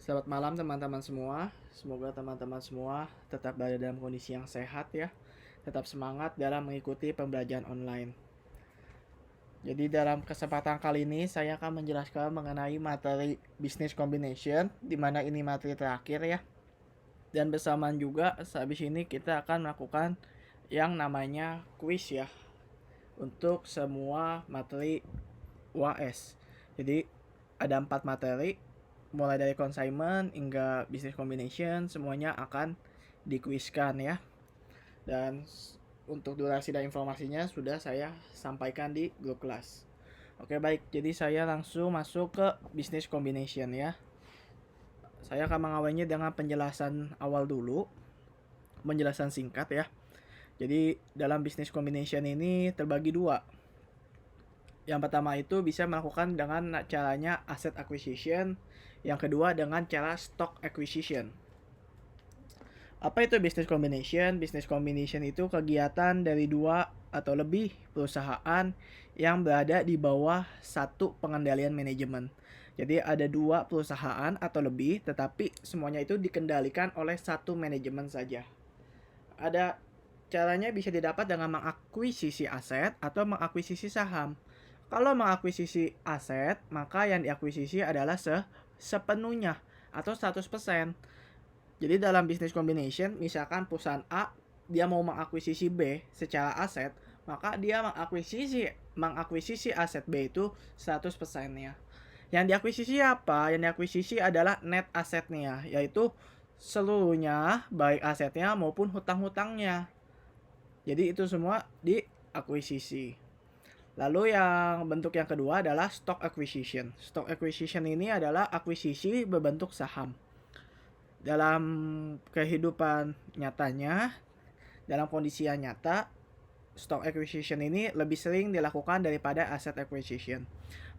Selamat malam teman-teman semua. Semoga teman-teman semua tetap berada dalam kondisi yang sehat ya. Tetap semangat dalam mengikuti pembelajaran online. Jadi dalam kesempatan kali ini saya akan menjelaskan mengenai materi business combination, di mana ini materi terakhir ya. Dan bersamaan juga sehabis ini kita akan melakukan yang namanya quiz ya untuk semua materi UAS. Jadi ada 4 materi, mulai dari consignment hingga business combination, semuanya akan dikuiskan ya. Dan untuk durasi dan informasinya sudah saya sampaikan di grup kelas. Oke baik, jadi saya langsung masuk ke business combination ya. Saya akan mengawalnya dengan penjelasan awal dulu, penjelasan singkat ya. Jadi dalam business combination ini terbagi dua. Yang pertama itu bisa melakukan dengan caranya asset acquisition, yang kedua dengan cara stock acquisition. Apa itu business combination? Business combination itu kegiatan dari dua atau lebih perusahaan yang berada di bawah satu pengendalian manajemen. Jadi ada dua perusahaan atau lebih, tetapi semuanya itu dikendalikan oleh satu manajemen saja. Ada caranya bisa didapat dengan mengakuisisi aset atau mengakuisisi saham. Kalau mengakuisisi aset, maka yang diakuisisi adalah sepenuhnya atau 100%. Jadi dalam business combination, misalkan perusahaan A dia mau mengakuisisi B secara aset, maka dia mengakuisisi aset B itu 100%-nya. Yang diakuisisi apa? Yang diakuisisi adalah net asetnya, yaitu seluruhnya, baik asetnya maupun hutang-hutangnya. Jadi itu semua diakuisisi. Lalu yang bentuk yang kedua adalah stock acquisition. Stock acquisition ini adalah akuisisi berbentuk saham. Dalam kehidupan nyatanya, dalam kondisi yang nyata, stock acquisition ini lebih sering dilakukan daripada asset acquisition.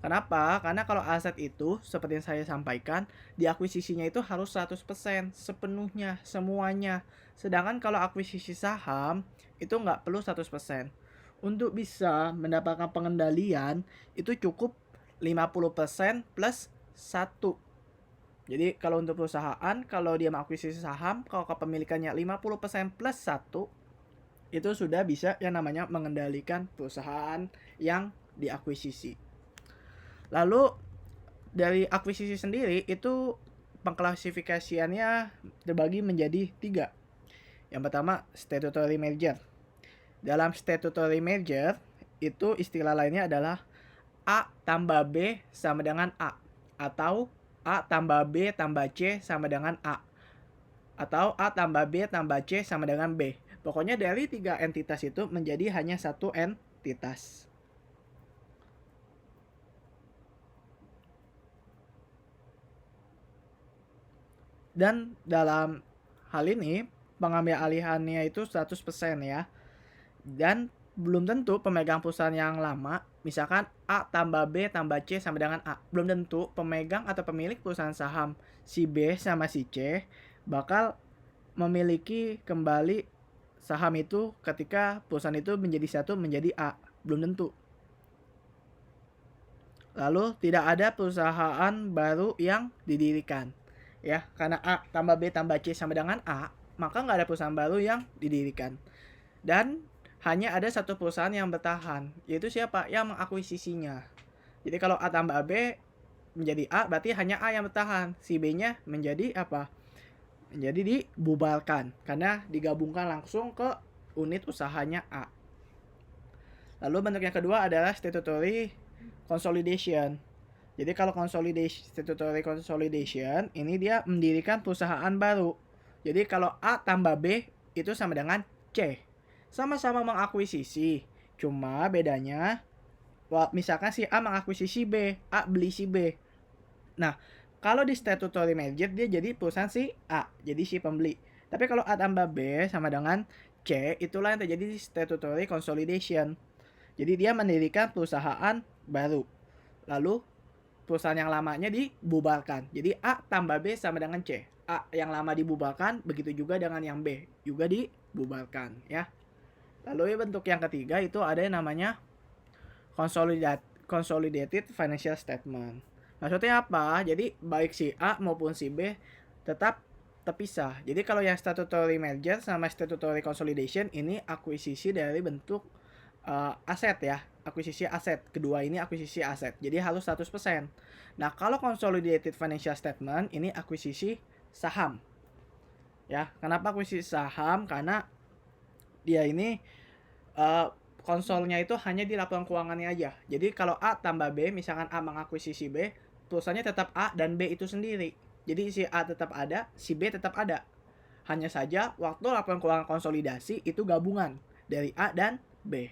Kenapa? Karena kalau aset itu, seperti yang saya sampaikan, diakuisisinya itu harus 100%, sepenuhnya, semuanya. Sedangkan kalau akuisisi saham, itu nggak perlu 100%. Untuk bisa mendapatkan pengendalian, itu cukup 50% plus 1. Jadi kalau untuk perusahaan, kalau dia mengakuisisi saham, kalau kepemilikannya 50% plus 1, itu sudah bisa yang namanya mengendalikan perusahaan yang diakuisisi. Lalu dari akuisisi sendiri itu pengklasifikasiannya terbagi menjadi 3. Yang pertama statutory merger. Dalam statutory merger itu istilah lainnya adalah A tambah B sama dengan A, atau A tambah B tambah C sama dengan A, atau A tambah B tambah C sama dengan B. Pokoknya dari 3 entitas itu menjadi hanya satu entitas. Dan dalam hal ini pengambil alihannya itu 100% ya. Dan belum tentu pemegang perusahaan yang lama, misalkan A tambah B tambah C sama dengan A, belum tentu pemegang atau pemilik perusahaan saham si B sama si C bakal memiliki kembali saham itu ketika perusahaan itu menjadi satu menjadi A, belum tentu. Lalu tidak ada perusahaan baru yang didirikan ya, karena A tambah B tambah C sama dengan A, maka nggak ada perusahaan baru yang didirikan. Dan hanya ada satu perusahaan yang bertahan, yaitu siapa? Yang mengakuisisinya. Jadi kalau A tambah B menjadi A, berarti hanya A yang bertahan. Si B-nya menjadi apa? Menjadi dibubarkan karena digabungkan langsung ke unit usahanya A. Lalu bentuk yang kedua adalah statutory consolidation. Jadi kalau statutory consolidation, ini dia mendirikan perusahaan baru. Jadi kalau A tambah B itu sama dengan C. Sama-sama mengakuisisi, cuma bedanya misalkan si A mengakuisisi B, A beli si B. Nah, kalau di statutory merger dia jadi perusahaan si A, jadi si pembeli. Tapi kalau A tambah B sama dengan C, itulah yang terjadi di statutory consolidation. Jadi dia mendirikan perusahaan baru. Lalu perusahaan yang lamanya dibubarkan. Jadi A tambah B sama dengan C. A yang lama dibubarkan, begitu juga dengan yang B juga dibubarkan ya. Lalu bentuk yang ketiga itu ada yang namanya consolidated financial statement. Maksudnya apa? Jadi baik si A maupun si B tetap terpisah. Jadi kalau yang statutory merger sama statutory consolidation ini akuisisi dari bentuk aset ya, akuisisi aset. Kedua ini akuisisi aset. Jadi harus 100%. Nah, kalau consolidated financial statement ini akuisisi saham. Ya, kenapa akuisisi saham? Karena dia ini konsolnya itu hanya di laporan keuangannya aja. Jadi kalau A tambah B, misalkan A mengakuisisi B, perusahaannya tetap A dan B itu sendiri. Jadi si A tetap ada, si B tetap ada. Hanya saja waktu laporan keuangan konsolidasi itu gabungan dari A dan B.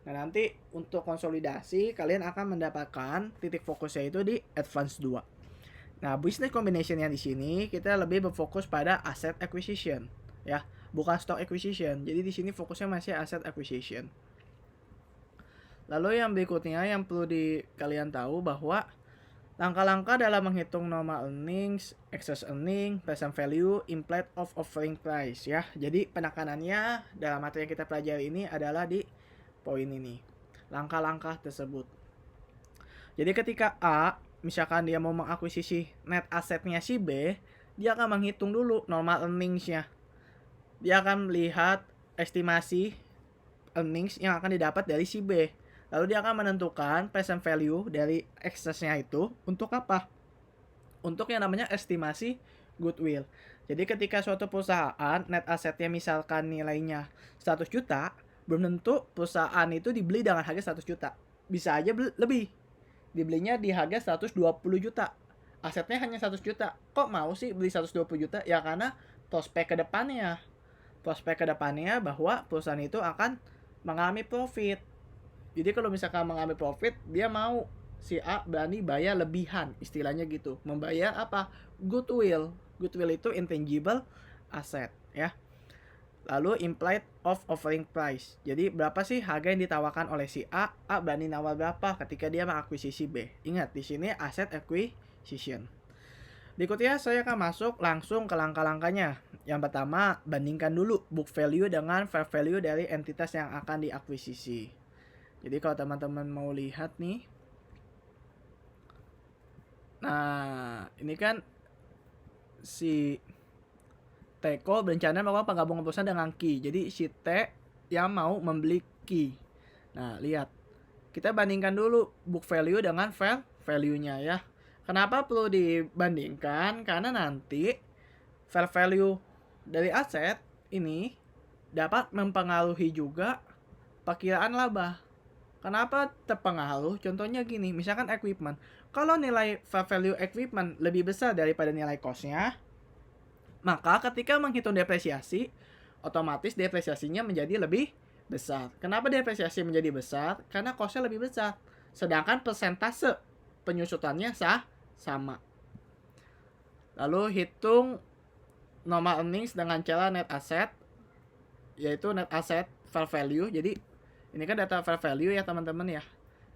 Nah, nanti untuk konsolidasi kalian akan mendapatkan titik fokusnya itu di advance 2. Nah, business combination yang di sini kita lebih berfokus pada asset acquisition ya, bukan stock acquisition. Jadi di sini fokusnya masih asset acquisition. Lalu yang berikutnya yang perlu kalian tahu bahwa langkah-langkah dalam menghitung normal earnings, excess earning, present value, implied of offering price ya. Jadi penekanannya dalam materi yang kita pelajari ini adalah di poin ini. Langkah-langkah tersebut. Jadi ketika A, misalkan dia mau mengakuisisi net asetnya si B, dia akan menghitung dulu normal earnings-nya. Dia akan melihat estimasi earnings yang akan didapat dari si B. Lalu dia akan menentukan present value dari excess-nya itu untuk apa? Untuk yang namanya estimasi goodwill. Jadi ketika suatu perusahaan net asetnya misalkan nilainya 100 juta, belum tentu perusahaan itu dibeli dengan harga 100 juta. Bisa aja lebih. Dibelinya di harga 120 juta. Asetnya hanya 100 juta. Kok mau sih beli 120 juta? Ya karena prospek ke depannya. Prospek ke depannya bahwa perusahaan itu akan mengalami profit. Jadi kalau misalkan mengambil profit, dia mau si A berani bayar lebihan, istilahnya gitu. Membayar apa? Goodwill. Goodwill itu intangible asset ya. Lalu implied of offering price. Jadi berapa sih harga yang ditawarkan oleh si A? A berani nawar berapa ketika dia mengakuisisi B? Ingat di sini asset acquisition. Berikutnya saya akan masuk langsung ke langkah-langkahnya. Yang pertama, bandingkan dulu book value dengan fair value dari entitas yang akan diakuisisi. Jadi kalau teman-teman mau lihat nih, nah ini kan si Teko berencana melakukan penggabungan perusahaan dengan Ki. Jadi si T yang mau membeli Ki. Nah lihat, kita bandingkan dulu book value dengan fair value-nya ya. Kenapa perlu dibandingkan? Karena nanti fair value dari aset ini dapat mempengaruhi juga perkiraan laba. Kenapa terpengaruh? Contohnya gini, misalkan equipment. Kalau nilai fair value equipment lebih besar daripada nilai cost-nya, maka ketika menghitung depresiasi, otomatis depresiasinya menjadi lebih besar. Kenapa depresiasi menjadi besar? Karena cost-nya lebih besar. Sedangkan persentase penyusutannya sama. Lalu hitung normal earnings dengan cara net asset, yaitu net asset fair value. Jadi ini kan data fair value ya teman-teman ya.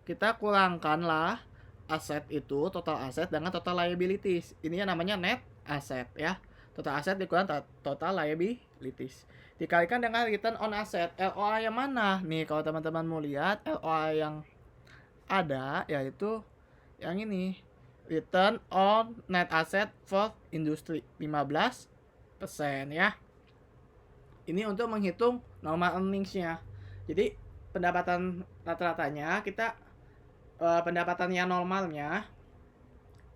Kita kurangkanlah aset itu, total aset dengan total liabilities. Ini yang namanya net asset ya. Total aset dikurang total liabilities. Dikalikan dengan return on asset. LOA yang mana? Nih kalau teman-teman mau lihat LOA yang ada yaitu yang ini. Return on net asset for industry 15% ya. Ini untuk menghitung normal earnings-nya. Jadi pendapatan rata-ratanya kita pendapatan yang normalnya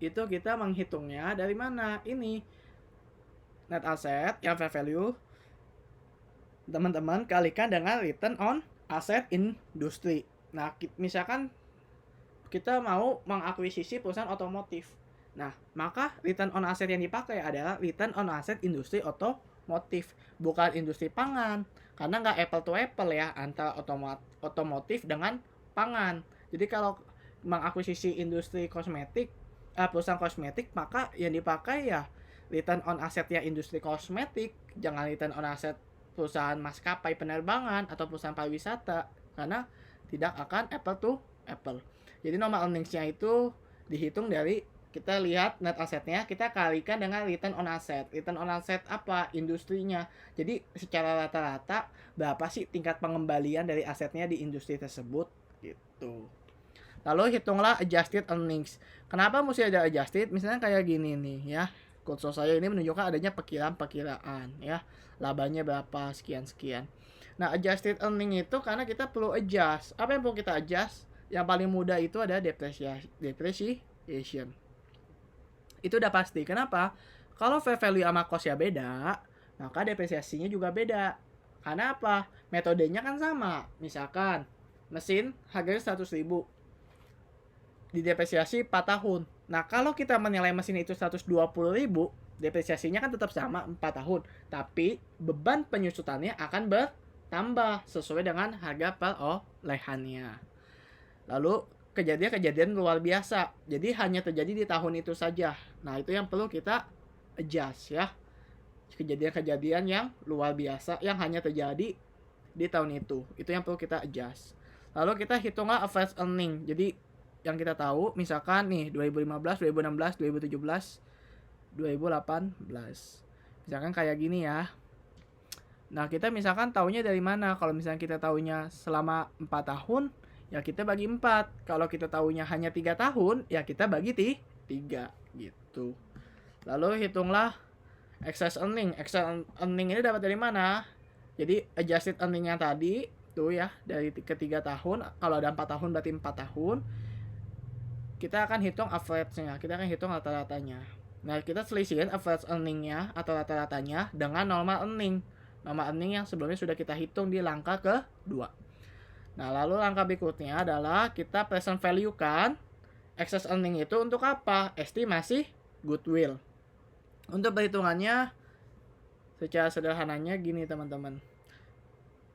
itu kita menghitungnya dari mana? Ini net asset yang fair value teman-teman kalikan dengan return on asset industry. Nah, misalkan kita mau mengakuisisi perusahaan otomotif. Nah, maka return on asset yang dipakai adalah return on asset industri otomotif, bukan industri pangan. Karena nggak apple to apple ya antara otomotif dengan pangan. Jadi kalau mengakuisisi industri kosmetik, perusahaan kosmetik, maka yang dipakai ya return on asset ya industri kosmetik, jangan return on asset perusahaan maskapai penerbangan atau perusahaan pariwisata, karena tidak akan apple to apple. Jadi normal earnings-nya itu dihitung dari kita lihat net asetnya, kita kalikan dengan return on asset. Return on asset apa? Industrinya. Jadi secara rata-rata berapa sih tingkat pengembalian dari asetnya di industri tersebut gitu. Lalu hitunglah adjusted earnings. Kenapa mesti ada adjusted? Misalnya kayak gini nih ya. Kursus saya ini menunjukkan adanya perkiraan ya. Labanya berapa sekian-sekian. Nah, adjusted earning itu karena kita perlu adjust. Apa yang perlu kita adjust? Yang paling mudah itu ada depreciation. Itu udah pasti. Kenapa? Kalau fair value sama cost ya beda, maka depresiasinya juga beda. Karena apa? Metodenya kan sama. Misalkan mesin harganya 100.000, didepresiasi 4 tahun. Nah, kalau kita menilai mesin itu 120.000, depresiasinya kan tetap sama 4 tahun. Tapi beban penyusutannya akan bertambah sesuai dengan harga perolehannya. Lalu kejadian-kejadian luar biasa. Jadi hanya terjadi di tahun itu saja. Nah, itu yang perlu kita adjust ya. Kejadian-kejadian yang luar biasa yang hanya terjadi di tahun itu. Itu yang perlu kita adjust. Lalu kita hitunglah average earning. Jadi yang kita tahu misalkan nih 2015, 2016, 2017, 2018. Misalkan kayak gini ya. Nah, kita misalkan tahunya dari mana? Kalau misalnya kita tahunya selama 4 tahun, ya kita bagi 4. Kalau kita tahunya hanya 3 tahun, ya kita bagi 3 gitu. Lalu hitunglah excess earning. Excess earning ini dapat dari mana? Jadi adjusted earning yang tadi tuh ya, dari ke 3 tahun. Kalau ada 4 tahun berarti 4 tahun. Kita akan hitung average-nya, kita akan hitung rata-ratanya. Nah, kita selisihin average earning-nya atau rata-ratanya dengan normal earning. Normal earning yang sebelumnya sudah kita hitung di langkah kedua. Nah, lalu langkah berikutnya adalah kita present value kan excess earning itu untuk apa? Estimasi goodwill. Untuk perhitungannya secara sederhananya gini teman-teman.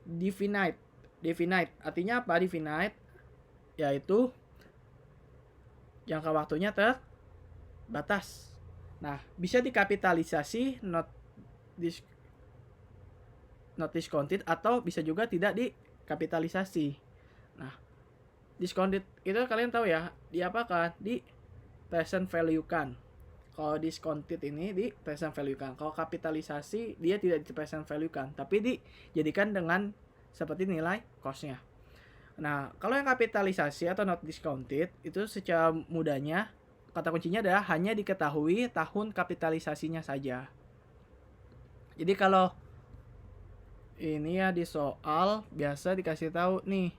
Definite. Artinya apa definite? Yaitu jangka waktunya terbatas. Nah, bisa dikapitalisasi not discounted atau bisa juga tidak dikapitalisasi. Nah, discounted itu kalian tahu ya, diapakan? Di present value kan. Kalau discounted ini di present value kan. Kalau kapitalisasi dia tidak di present value kan, tapi dijadikan dengan seperti nilai cost-nya. Nah, kalau yang kapitalisasi atau not discounted itu secara mudahnya kata kuncinya adalah hanya diketahui tahun kapitalisasinya saja. Jadi kalau ini ya di soal biasa dikasih tahu nih.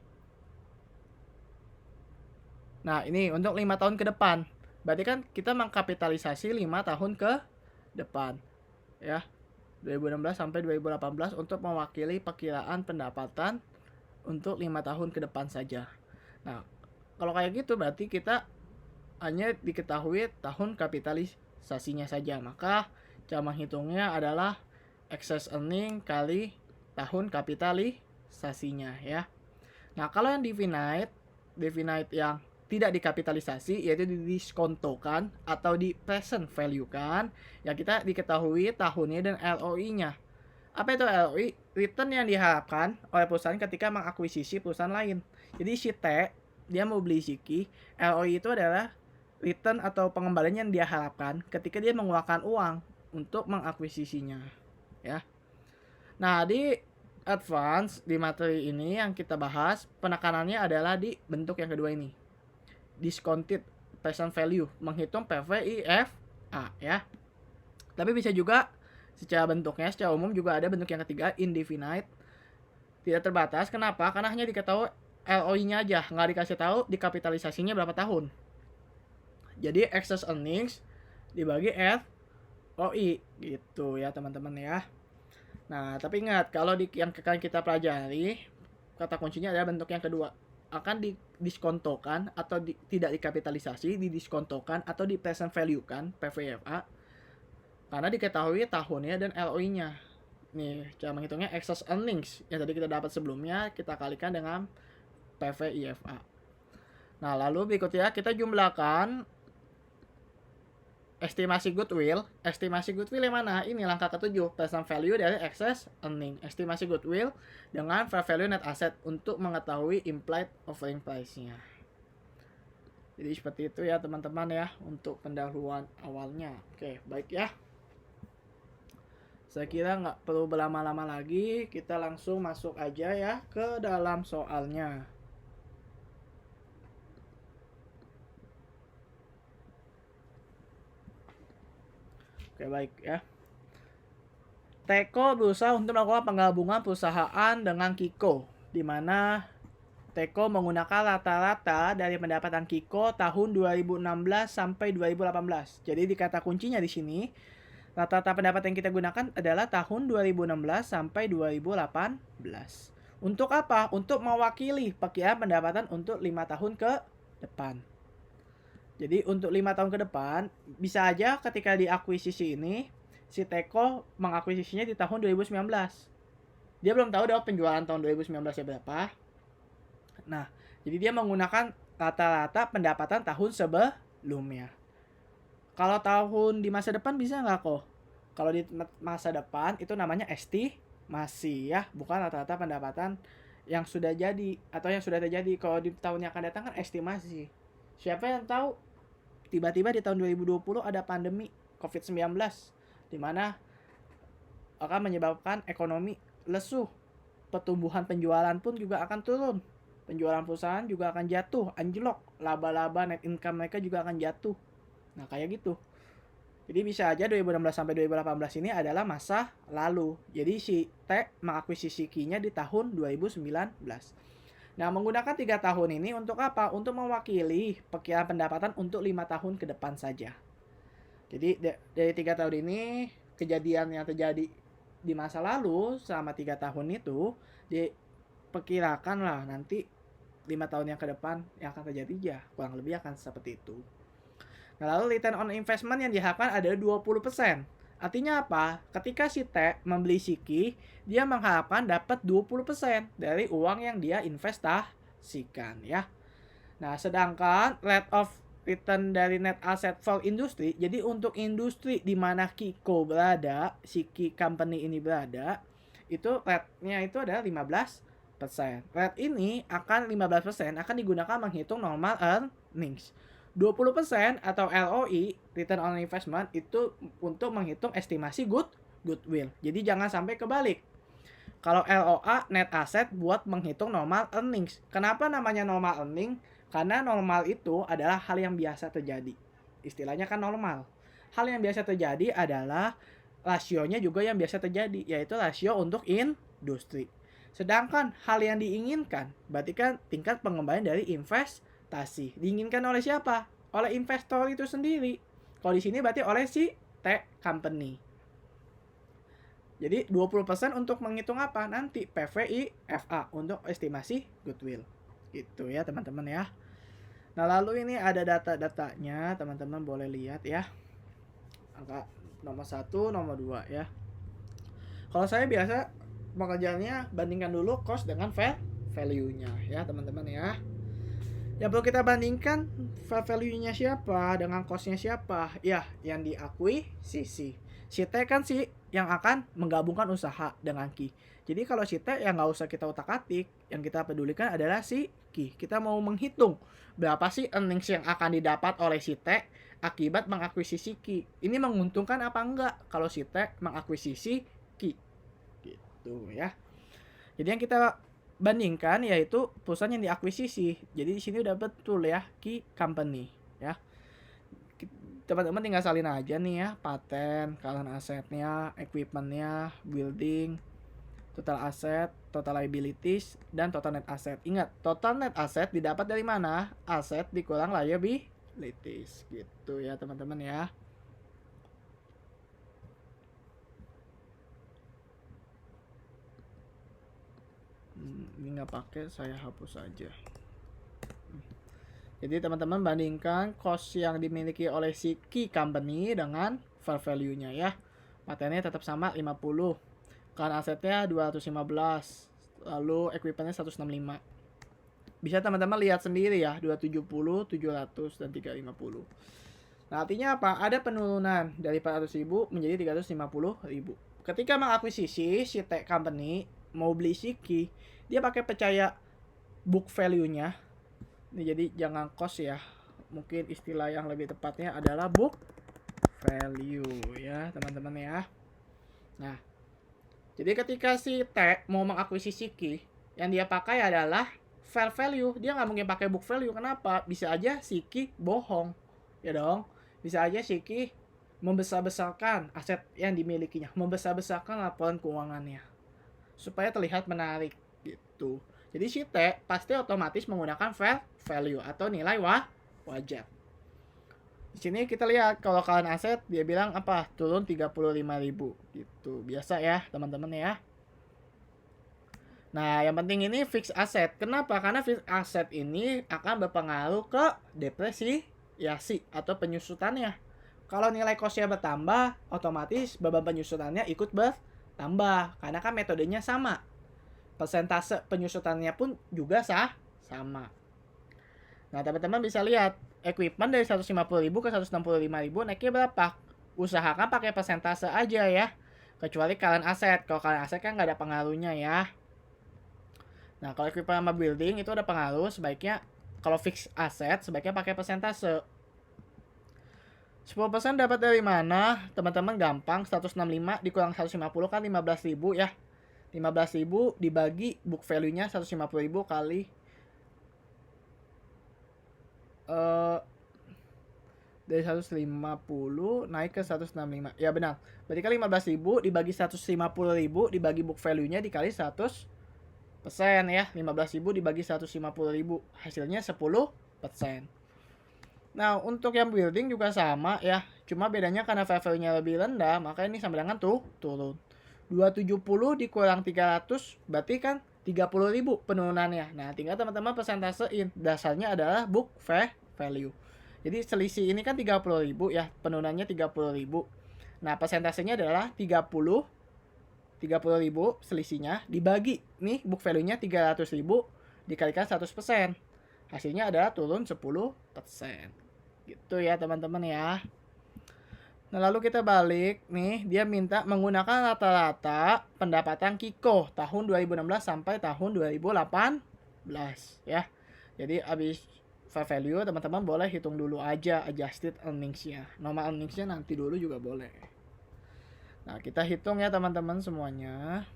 Nah, ini untuk 5 tahun ke depan. Berarti kan kita mengkapitalisasi 5 tahun ke depan. Ya. 2016 sampai 2018 untuk mewakili perkiraan pendapatan untuk 5 tahun ke depan saja. Nah, kalau kayak gitu berarti kita hanya diketahui tahun kapitalisasinya saja. Maka cara menghitungnya adalah excess earning kali tahun kapitalisasinya ya. Nah, kalau yang definite yang tidak dikapitalisasi yaitu didiskontokan atau di present value kan, ya kita diketahui tahunnya dan ROI-nya. Apa itu ROI? Return yang diharapkan oleh perusahaan ketika mengakuisisi perusahaan lain. Jadi si T, dia mau beli Ziki, ROI itu adalah return atau pengembalian yang dia harapkan ketika dia mengeluarkan uang untuk mengakuisisinya. Ya. Nah, di advance, di materi ini yang kita bahas, penekanannya adalah di bentuk yang kedua ini. Discounted present value, menghitung PVIFA ya. Tapi bisa juga secara bentuknya, secara umum juga ada bentuk yang ketiga, indefinite. Tidak terbatas. Kenapa? Karena hanya diketahui ROI-nya aja, nggak dikasih tahu dikapitalisasinya berapa tahun. Jadi excess earnings dibagi ROI gitu ya teman-teman ya. Nah, tapi ingat kalau yang akan kita pelajari, kata kuncinya adalah bentuk yang kedua. Akan didiskontokan atau tidak dikapitalisasi, didiskontokan atau di present value kan, PVFA. Karena diketahui tahunnya dan ROI-nya. Nih, cara menghitungnya excess earnings yang tadi kita dapat sebelumnya kita kalikan dengan PVIFA. Nah, lalu berikutnya kita jumlahkan estimasi goodwill. Estimasi goodwill yang mana? Ini langkah ketujuh, present value dari excess earning. Estimasi goodwill dengan fair value net asset untuk mengetahui implied offering price-nya. Jadi seperti itu ya teman-teman ya untuk pendahuluan awalnya. Oke, baik ya. Saya kira nggak perlu berlama-lama lagi, kita langsung masuk aja ya ke dalam soalnya. Oke, baik ya. Teko berusaha untuk melakukan penggabungan perusahaan dengan Kiko, di mana Teko menggunakan rata-rata dari pendapatan Kiko tahun 2016 sampai 2018. Jadi di kata kuncinya di sini, rata-rata pendapatan yang kita gunakan adalah tahun 2016 sampai 2018. Untuk apa? Untuk mewakili perkiraan pendapatan untuk 5 tahun ke depan. Jadi untuk 5 tahun ke depan, bisa aja ketika diakuisisi ini, si Teko mengakuisisinya di tahun 2019. Dia belum tahu dong penjualan tahun 2019 berapa. Nah, jadi dia menggunakan rata-rata pendapatan tahun sebelumnya. Kalau tahun di masa depan bisa nggak kok? Kalau di masa depan itu namanya estimasi ya, bukan rata-rata pendapatan yang sudah jadi atau yang sudah terjadi. Kalau di tahun yang akan datang kan estimasi. Siapa yang tahu tiba-tiba di tahun 2020 ada pandemi COVID-19 di mana akan menyebabkan ekonomi lesu. Pertumbuhan penjualan pun juga akan turun. Penjualan perusahaan juga akan jatuh, anjlok. Laba-laba net income mereka juga akan jatuh. Nah, kayak gitu. Jadi bisa aja 2016 sampai 2018 ini adalah masa lalu. Jadi si T mengakuisisi Q-nya di tahun 2019. Nah, menggunakan 3 tahun ini untuk apa? Untuk mewakili perkiraan pendapatan untuk 5 tahun ke depan saja. Jadi dari 3 tahun ini, kejadian yang terjadi di masa lalu selama 3 tahun itu diperkirakan lah nanti 5 tahun yang ke depan yang akan terjadi ya kurang lebih akan seperti itu. Nah, lalu return on investment yang diharapkan adalah 20%. Artinya apa? Ketika si T membeli si Q, dia mengharapkan dapat 20% dari uang yang dia investasikan ya. Nah, sedangkan rate of return dari net asset for industry, jadi untuk industri di mana Kiko berada, si Q company ini berada, itu rate-nya itu adalah 15%. Rate ini akan 15% akan digunakan menghitung normal earnings. 20% atau ROI, return on investment, itu untuk menghitung estimasi goodwill. Jadi jangan sampai kebalik. Kalau ROA, net asset, buat menghitung normal earnings. Kenapa namanya normal earning? Karena normal itu adalah hal yang biasa terjadi. Istilahnya kan normal. Hal yang biasa terjadi adalah rasionya juga yang biasa terjadi, yaitu rasio untuk industri. Sedangkan hal yang diinginkan, berarti kan tingkat pengembangan dari investasi. Diinginkan oleh siapa? Oleh investor itu sendiri. Kalau di sini berarti oleh si T company. Jadi 20% untuk menghitung apa? Nanti PVI FA untuk estimasi goodwill. Gitu ya teman-teman ya. Nah, lalu ini ada data-datanya, teman-teman boleh lihat ya. Angka nomor 1, nomor 2 ya. Kalau saya biasa pengerjaannya bandingkan dulu cost dengan value-nya ya teman-teman ya. Yang perlu kita bandingkan fair value-nya siapa dengan cost-nya siapa? Ya, yang diakui si T kan si yang akan menggabungkan usaha dengan Q. Jadi kalau si T yang nggak usah kita utak-atik, yang kita pedulikan adalah si Q. Kita mau menghitung berapa sih earnings yang akan didapat oleh si T akibat mengakuisisi Q. Ini menguntungkan apa enggak kalau si T mengakuisisi Q. Gitu ya. Jadi yang kita bandingkan yaitu perusahaan yang diakuisisi. Jadi di sini udah betul ya, Q company ya. Teman-teman tinggal salin aja nih ya, paten, current asetnya, equipmentnya, building, total asset, total liabilities, dan total net asset. Ingat, total net asset didapat dari mana? Aset dikurang liabilities. Gitu ya teman-teman ya. Ini nggak pakai, saya hapus aja. Jadi teman-teman bandingkan cost yang dimiliki oleh si Q company dengan fair value-nya ya. Patennya tetap sama 50. Kan asetnya 215. Lalu equipment-nya 165. Bisa teman-teman lihat sendiri ya, 270, 700 dan 350. Nah, artinya apa? Ada penurunan dari 400.000 menjadi 350.000. Ketika mengakuisisi si T company mau beli si Q, dia pakai percaya book value-nya. Ini jadi jangan cost ya. Mungkin istilah yang lebih tepatnya adalah book value ya, teman-teman ya. Nah, jadi ketika si T mau mengakuisisi Q, yang dia pakai adalah fair value. Dia nggak mungkin pakai book value. Kenapa? Bisa aja si Q bohong. Ya dong. Bisa aja si Q membesar-besarkan aset yang dimilikinya, membesar-besarkan laporan keuangannya supaya terlihat menarik gitu. Jadi si T pasti otomatis menggunakan fair value atau nilai wajar. Di sini kita lihat kalau kalian aset dia bilang apa? Turun 35.000 gitu. Biasa ya, teman-teman ya. Nah, yang penting ini fix aset. Kenapa? Karena fix aset ini akan berpengaruh ke depresiasi atau penyusutannya. Kalau nilai kosnya bertambah, otomatis beban penyusutannya ikut bertambah. Karena kan metodenya sama. Persentase penyusutannya pun juga sama. Nah, teman-teman bisa lihat equipment dari 150.000 ke 165.000 naiknya berapa? Usahakan pakai persentase aja ya. Kecuali kalian aset. Kalau kalian aset kan nggak ada pengaruhnya ya. Nah, kalau equipment sama building itu ada pengaruh, sebaiknya kalau fix aset sebaiknya pakai persentase. 10% dapat dari mana? Teman-teman gampang, 165 dikurang 150 kan 15.000 ya. 15.000 dibagi book value-nya 150.000 kali dari 150 naik ke 165. Ya benar. Berarti kan 15.000 dibagi 150.000 dibagi book value-nya dikali 100% ya. 15.000 dibagi 150.000 hasilnya 10%. Nah, untuk yang building juga sama ya. Cuma bedanya karena value-nya lebih rendah, maka ini sama dengan turun. 270 dikurang 300 berarti kan 30.000 penurunannya. Nah, tinggal teman-teman persentasein. Dasarnya adalah book value. Jadi selisih ini kan 30.000 ya, penurunannya 30.000. Nah, persentasenya adalah 30.000 selisihnya dibagi nih book value-nya 300.000 dikalikan 100%. Hasilnya adalah turun 10%. Gitu ya, teman-teman ya. Nah, lalu kita balik nih, dia minta menggunakan rata-rata pendapatan Kiko tahun 2016 sampai tahun 2018 ya. Jadi habis fair value teman-teman boleh hitung dulu aja adjusted earnings-nya. Normal earnings-nya nanti dulu juga boleh. Nah, kita hitung ya teman-teman semuanya.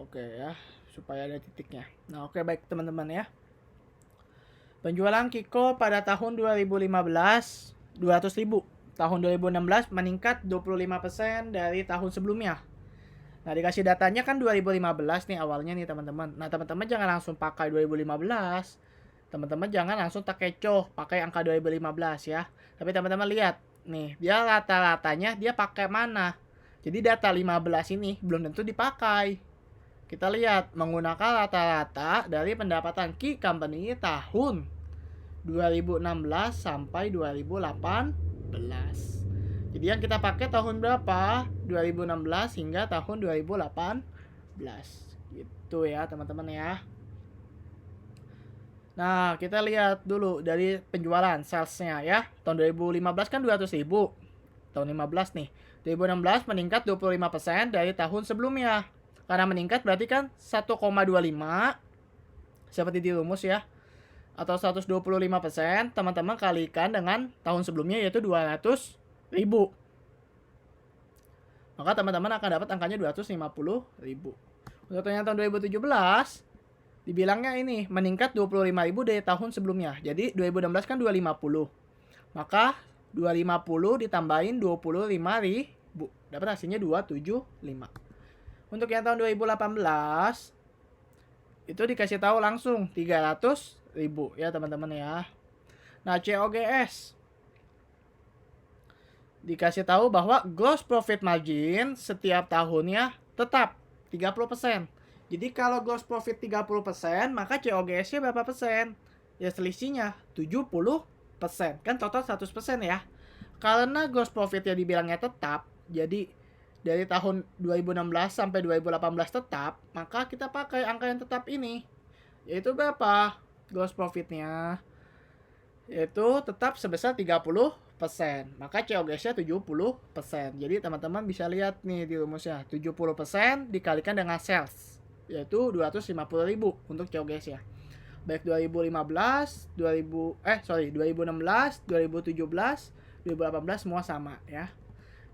Oke ya, supaya ada titiknya. Nah, oke baik teman-teman ya. Penjualan Kiko pada tahun 2015 200.000. Tahun 2016 meningkat 25% dari tahun sebelumnya. Nah, dikasih datanya kan 2015 nih awalnya nih teman-teman. Nah, teman-teman jangan langsung pakai 2015. Teman-teman jangan langsung tak kecoh pakai angka 2015 ya. Tapi teman-teman lihat nih, dia rata-ratanya dia pakai mana? Jadi data 15 ini belum tentu dipakai. Kita lihat menggunakan rata-rata dari pendapatan key company tahun 2016 sampai 2018. Jadi yang kita pakai tahun berapa? 2016 hingga tahun 2018. Gitu ya, teman-teman ya. Nah, kita lihat dulu dari penjualan salesnya ya. Tahun 2015 kan 200.000. Tahun 15 nih. 2016 meningkat 25% dari tahun sebelumnya. Karena meningkat berarti kan 1,25 seperti di rumus ya. Atau 125%, teman-teman kalikan dengan tahun sebelumnya yaitu 200.000. Maka teman-teman akan dapat angkanya 250.000. Untuk yang tahun 2017 dibilangnya ini meningkat 25.000 dari tahun sebelumnya. Jadi 2016 kan 250. Maka 250 ditambahin 25.000. Dapat hasilnya 275. Untuk yang tahun 2018 itu dikasih tahu langsung 300.000 ya teman-teman ya. Nah, COGS dikasih tahu bahwa gross profit margin setiap tahunnya tetap 30%. Jadi kalau gross profit 30%, maka COGS-nya berapa persen? Ya selisihnya 70%. Kan total 100% ya. Karena gross profit-nya dibilangnya tetap, jadi dari tahun 2016 sampai 2018 tetap, maka kita pakai angka yang tetap ini. Yaitu berapa? Gross profit-nya yaitu tetap sebesar 30%. maka COGS-nya 70%. Jadi teman-teman bisa lihat nih di rumusnya, 70% dikalikan dengan sales, yaitu 250.000 untuk COGS ya. Baik 2016, 2017, 2018 semua sama ya.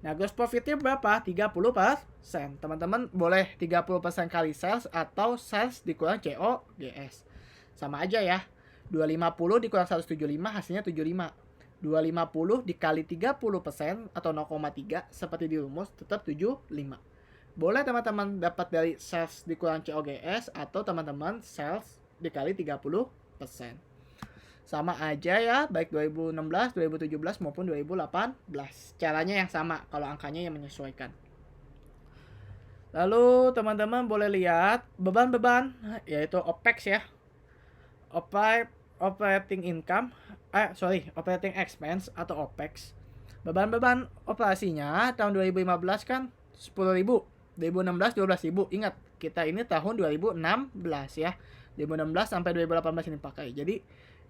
Nah, gross profit-nya berapa? 30%. Teman-teman boleh 30% kali sales atau sales dikurang COGS. Sama aja ya. 250 dikurang 175 hasilnya 75. 250 dikali 30% atau 0,3 seperti di rumus tetap 75. Boleh teman-teman dapat dari sales dikurang COGS atau teman-teman sales dikali 30%. Sama aja ya, baik 2016, 2017 maupun 2018. Caranya yang sama kalau angkanya yang menyesuaikan. Lalu teman-teman boleh lihat beban-beban, yaitu OPEX ya. Operating expense atau OPEX. Beban-beban operasinya tahun 2015 kan 10.000, 2016 12.000. Ingat, kita ini tahun 2016 ya. 2016 sampai 2018 ini pakai. Jadi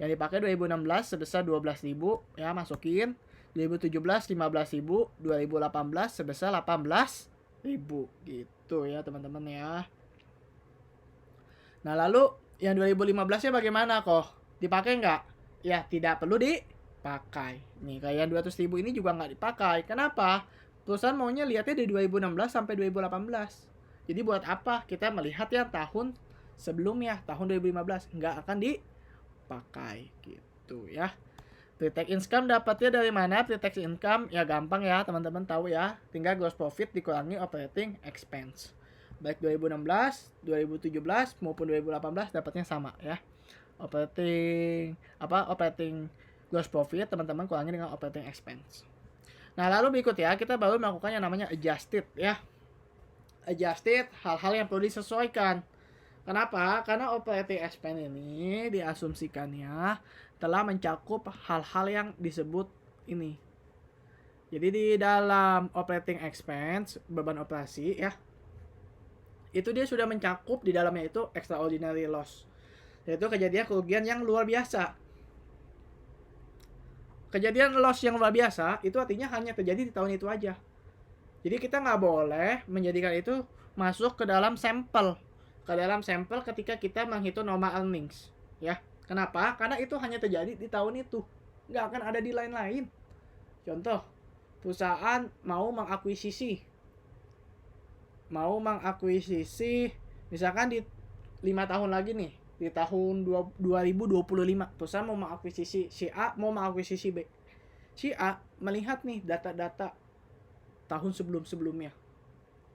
yang dipakai 2016 sebesar 12.000 ya, masukin. 2017 15.000, 2018 sebesar 18.000 gitu ya teman-teman ya. Nah, lalu yang 2015 nya bagaimana kok? Dipakai nggak? Ya, tidak perlu dipakai. Nih, kayak yang 200.000 ini juga nggak dipakai. Kenapa? Perusahaan maunya lihatnya dari 2016 sampai 2018. Jadi buat apa kita melihat ya tahun sebelumnya, tahun 2015? Nggak akan dipakai gitu ya. Pre-tax income dapatnya dari mana? Pre-tax income ya gampang ya, teman-teman tahu ya. Tinggal gross profit dikurangi operating expense. Baik 2016, 2017 maupun 2018 dapatnya sama ya. Operating gross profit teman-teman kurangi dengan operating expense. Nah, lalu berikut ya, kita baru melakukan yang namanya adjusted ya. Adjusted, hal-hal yang perlu disesuaikan. Kenapa? Karena operating expense ini diasumsikannya telah mencakup hal-hal yang disebut ini. Jadi di dalam operating expense, beban operasi ya, itu dia sudah mencakup di dalamnya itu extraordinary loss, yaitu kejadian kerugian yang luar biasa. Kejadian loss yang luar biasa itu artinya hanya terjadi di tahun itu aja. Jadi kita nggak boleh menjadikan itu masuk ke dalam sampel ketika kita menghitung normal earnings ya. Kenapa? Karena itu hanya terjadi di tahun itu, nggak akan ada di lain-lain. Contoh, perusahaan mau mengakuisisi misalkan di 5 tahun lagi nih, di tahun 2025 perusahaan mau mengakuisisi si A, mau mengakuisisi B. Si A melihat nih data-data tahun sebelum-sebelumnya.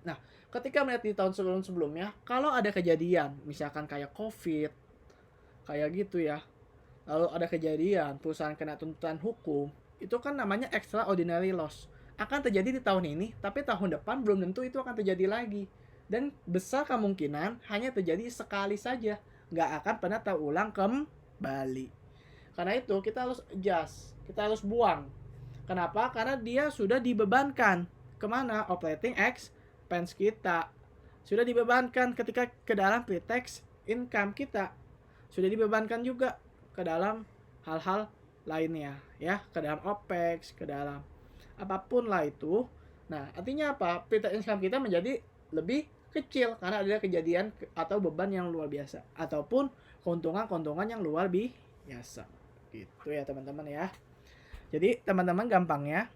Nah, ketika melihat di tahun sebelum-sebelumnya, kalau ada kejadian misalkan kayak COVID kayak gitu ya, lalu ada kejadian perusahaan kena tuntutan hukum, itu kan namanya extraordinary loss. Akan terjadi di tahun ini, tapi tahun depan belum tentu itu akan terjadi lagi. Dan besar kemungkinan hanya terjadi sekali saja, nggak akan pernah terulang kembali. Karena itu kita harus adjust, kita harus buang. Kenapa? Karena dia sudah dibebankan kemana? Operating expense kita sudah dibebankan ketika ke dalam pre-tax income kita, sudah dibebankan juga ke dalam hal-hal lainnya ya, ke dalam OPEX, ke dalam apapun lah itu. Nah, artinya apa? Pre-tax income kita menjadi lebih kecil karena ada kejadian atau beban yang luar biasa ataupun keuntungan yang luar biasa. Gitu ya, teman-teman ya. Jadi, teman-teman gampangnya,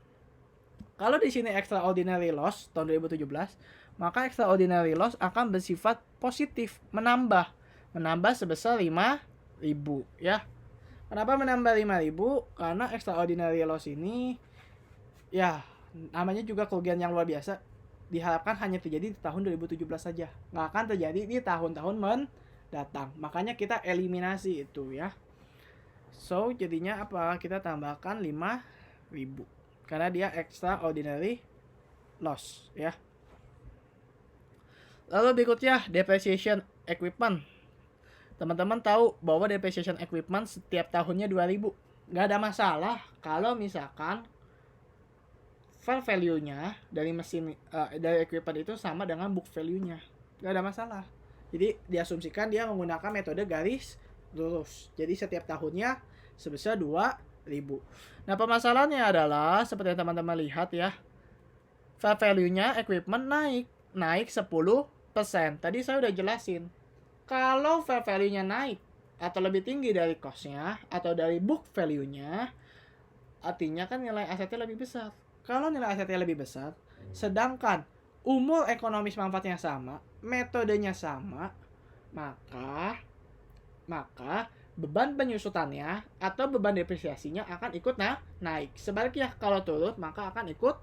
kalau di sini extraordinary loss tahun 2017, maka extraordinary loss akan bersifat positif, menambah sebesar 5.000 ya. Kenapa menambah 5.000? Karena extraordinary loss ini ya namanya juga kerugian yang luar biasa, diharapkan hanya terjadi di tahun 2017 saja, nggak akan terjadi di tahun-tahun mendatang. Makanya kita eliminasi itu ya. So jadinya apa? Kita tambahkan 5.000 karena dia extraordinary loss ya. Lalu berikutnya depreciation equipment. Teman-teman tahu bahwa depreciation equipment setiap tahunnya 2.000. Nggak ada masalah kalau misalkan fair value-nya dari mesin dari equipment itu sama dengan book value-nya. Nggak ada masalah. Jadi diasumsikan dia menggunakan metode garis lurus. Jadi setiap tahunnya sebesar 2.000. Nah, permasalahannya adalah seperti yang teman-teman lihat ya, fair value-nya equipment naik 10%. Tadi saya udah jelasin. Kalau fair value-nya naik atau lebih tinggi dari cost-nya atau dari book value-nya, artinya kan nilai asetnya lebih besar. Kalau nilai asetnya lebih besar, sedangkan umur ekonomis manfaatnya sama, metodenya sama, maka beban penyusutannya atau beban depresiasinya akan ikut naik. Sebaliknya kalau turun maka akan ikut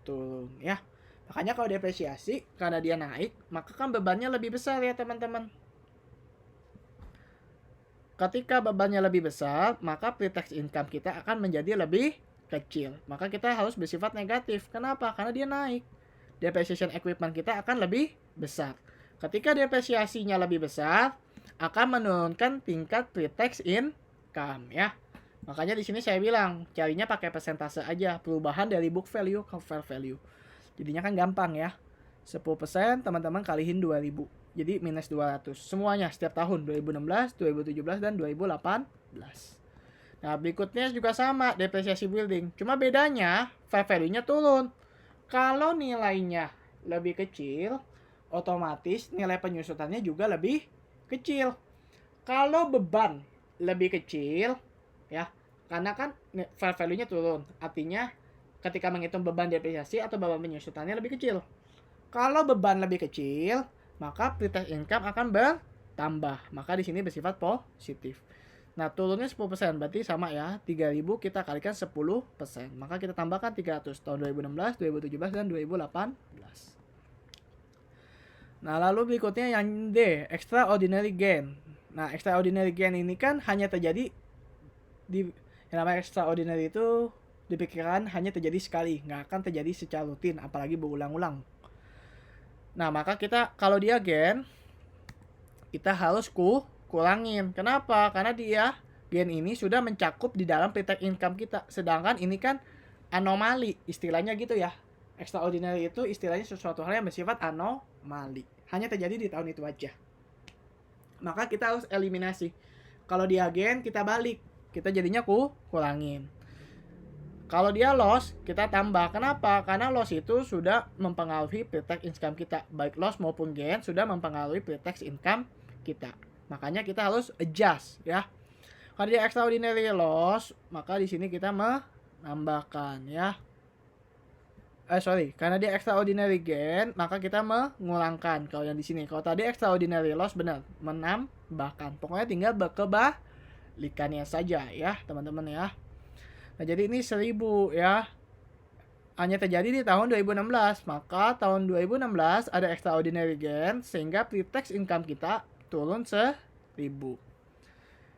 turun ya. Makanya kalau depresiasi karena dia naik, maka kan bebannya lebih besar ya teman-teman. Ketika bebannya lebih besar, maka pre-tax income kita akan menjadi lebih kecil. Maka kita harus bersifat negatif. Kenapa? Karena dia naik. Depreciation equipment kita akan lebih besar. Ketika depresiasinya lebih besar, akan menurunkan tingkat pre-tax income ya. Makanya di sini saya bilang carinya pakai persentase aja, perubahan dari book value ke fair value. Jadinya kan gampang ya. 10% teman-teman kalihin 2000. Jadi minus 200. Semuanya setiap tahun 2016, 2017 dan 2018. Nah, berikutnya juga sama, depresiasi building. Cuma bedanya fair value-nya turun. Kalau nilainya lebih kecil, otomatis nilai penyusutannya juga lebih kecil. Kalau beban lebih kecil ya, karena kan fair value-nya turun, artinya ketika menghitung beban depresiasi atau beban penyusutannya lebih kecil. Kalau beban lebih kecil, maka pre-tax income akan bertambah. Maka di sini bersifat positif. Nah, turunnya 10%, berarti sama ya, 3.000 kita kalikan 10%. Maka kita tambahkan 300 tahun 2016, 2017 dan 2018. Nah, lalu berikutnya yang D, extraordinary gain. Nah, extraordinary gain ini kan hanya terjadi yang namanya extraordinary itu dipikirkan hanya terjadi sekali, nggak akan terjadi secara rutin, apalagi berulang-ulang. Nah, maka kita kalau dia gain, kita harus kurangin. Kenapa? Karena dia gain ini sudah mencakup di dalam pre-tax income kita. Sedangkan ini kan anomali, istilahnya gitu ya. Extraordinary itu istilahnya sesuatu hal yang bersifat anomali. Hanya terjadi di tahun itu aja. Maka kita harus eliminasi. Kalau dia gain, kita balik. Kita jadinya kurangin. Kalau dia loss, kita tambah. Kenapa? Karena loss itu sudah mempengaruhi pre-tax income kita. Baik loss maupun gain sudah mempengaruhi pre-tax income kita. Makanya kita harus adjust ya. Kalau dia extraordinary loss, maka di sini kita menambahkan ya. Karena dia extraordinary gain, maka kita mengurangkan. Kalau yang di sini, kalau tadi extraordinary loss benar, menambahkan. Pokoknya tinggal kebalikannya saja ya, teman-teman ya. Nah, jadi ini 1000 ya. Hanya terjadi di tahun 2016, maka tahun 2016 ada extraordinary gain sehingga pre-tax income kita turun 1000.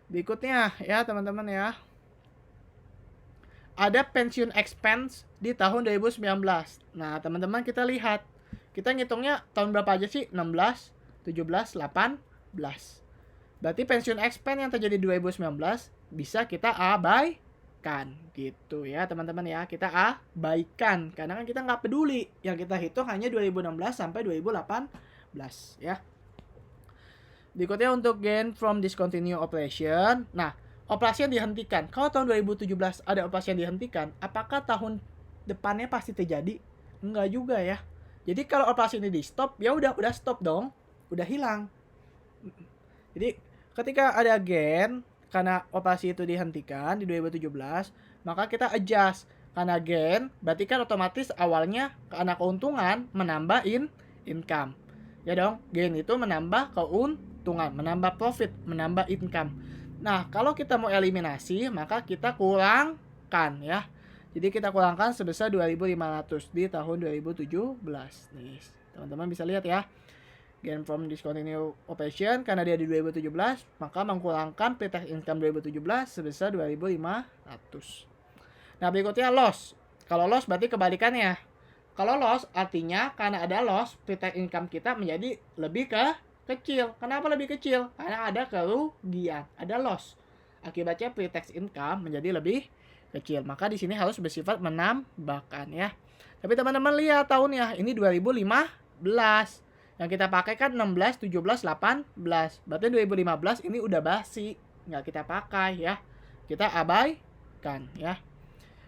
Berikutnya ya, teman-teman ya. Ada pensiun expense di tahun 2019. Nah, teman-teman kita lihat. Kita ngitungnya tahun berapa aja sih? 16, 17, 18. Berarti pensiun expense yang terjadi di 2019 bisa kita abaikan. Gitu ya, teman-teman ya. Kita abaikan. Karena kan kita nggak peduli. Yang kita hitung hanya 2016 sampai 2018 ya. Berikutnya untuk gain from discontinued operation. Nah, operasi yang dihentikan. Kalau tahun 2017 ada operasi yang dihentikan, apakah tahun depannya pasti terjadi? Enggak juga ya. Jadi kalau operasi ini di stop, ya udah stop dong. Udah hilang. Jadi ketika ada gain karena operasi itu dihentikan di 2017, maka kita adjust. Karena gain berarti kan otomatis awalnya karena keuntungan menambah income. Ya dong, gain itu menambah keuntungan, menambah profit, menambah income. Nah, kalau kita mau eliminasi, maka kita kurangkan ya. Jadi kita kurangkan sebesar 2.500 di tahun 2017. Nih, teman-teman bisa lihat ya. Gain from discontinued operation karena dia di 2017, maka mengkurangkan pre-tax income 2017 sebesar 2.500. Nah, berikutnya loss. Kalau loss berarti kebalikannya. Kalau loss artinya karena ada loss, pre-tax income kita menjadi lebih kecil. Kenapa lebih kecil? Karena ada kerugian, ada loss. Akibatnya pre-tax income menjadi lebih kecil. Maka di sini harus bersifat menambahkan ya. Tapi teman-teman lihat tahunnya, ini 2015. Yang kita pakai kan 16, 17, 18. Berarti 2015 ini udah basi, nggak kita pakai ya. Kita abaikan. dapatkan ya.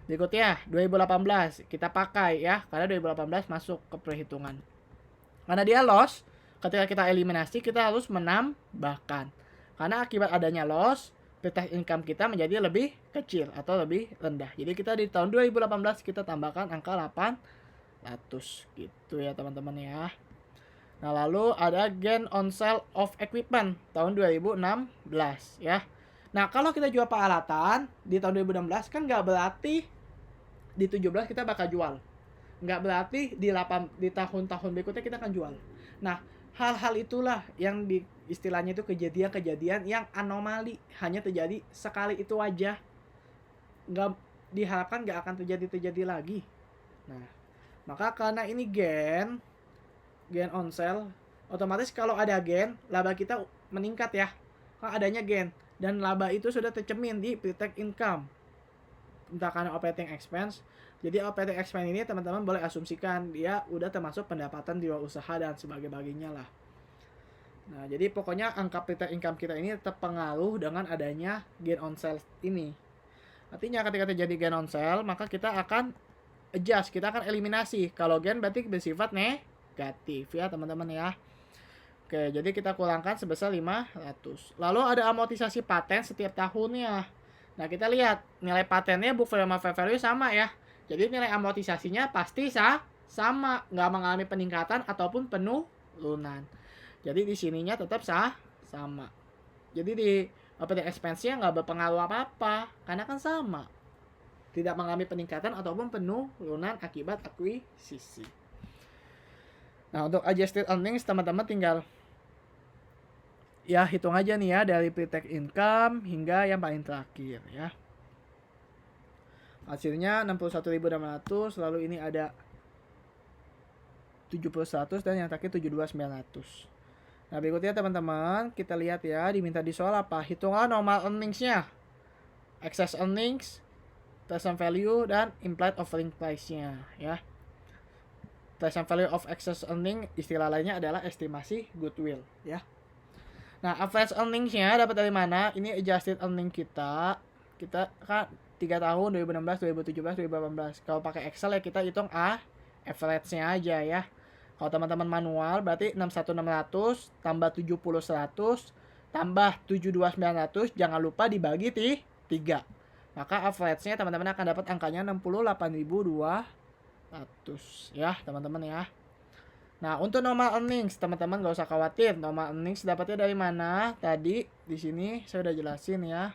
Berikutnya 2018 kita pakai ya, karena 2018 masuk ke perhitungan. Karena dia loss, ketika kita eliminasi kita harus menambahkan. Karena akibat adanya loss, pre-tax income kita menjadi lebih kecil atau lebih rendah. Jadi kita di tahun 2018 kita tambahkan angka 800 gitu ya teman-teman ya. Nah, lalu ada gain on sale of equipment tahun 2016 ya. Nah, kalau kita jual peralatan di tahun 2016 kan nggak berarti di 17 kita bakal jual. Nggak berarti di tahun-tahun berikutnya kita akan jual. Nah, hal-hal itulah yang di istilahnya itu kejadian-kejadian yang anomali, hanya terjadi sekali itu aja. Nggak diharapkan nggak akan terjadi lagi. Nah, maka karena ini gain on sale, otomatis kalau ada gain, laba kita meningkat ya. Kan adanya gain dan laba itu sudah tercermin di pre-tax income. Entah karena operating expense. Jadi operating expense ini teman-teman boleh asumsikan dia udah termasuk pendapatan di luar usaha dan sebagainya lah. Nah, jadi pokoknya angka pre-tax income kita ini terpengaruh dengan adanya gain on sale ini. Artinya ketika terjadi gain on sale, maka kita akan adjust, kita akan eliminasi. Kalau gain berarti bersifat negatif ya teman-teman ya. Oke, jadi kita kurangkan sebesar 500. Lalu ada amortisasi paten setiap tahunnya. Nah, kita lihat nilai patennya book value sama fair value sama ya. Jadi nilai amortisasinya pasti sama, nggak mengalami peningkatan ataupun penurunan. Jadi di sininya tetap sama. Jadi di operating expense-nya nggak berpengaruh apa-apa, karena kan sama. Tidak mengalami peningkatan ataupun penurunan akibat akuisisi. Nah, untuk adjusted earnings teman-teman tinggal ya hitung aja nih ya dari pre-tax income hingga yang paling terakhir ya. Hasilnya 61.600, lalu ini ada 70.100 dan yang terakhir 72.900. Nah, berikutnya teman-teman, kita lihat ya diminta di soal apa? Hitunglah normal earnings-nya. Excess earnings, present value dan implied offering price-nya ya. Present value of excess earning istilah lainnya adalah estimasi goodwill ya. Nah, average earnings-nya dapat dari mana? Ini adjusted earning kita. Kita kan 3 tahun 2016, 2017, 2018. Kalau pakai Excel ya kita hitung average-nya aja ya. Kalau teman-teman manual berarti 61.600 tambah 70.100 tambah 72.900, jangan lupa dibagi 3. Maka average-nya teman-teman akan dapat angkanya 68.200 ya, teman-teman ya. Nah, untuk normal earnings teman-teman gak usah khawatir. Normal earnings dapatnya dari mana? Tadi di sini saya udah jelasin ya.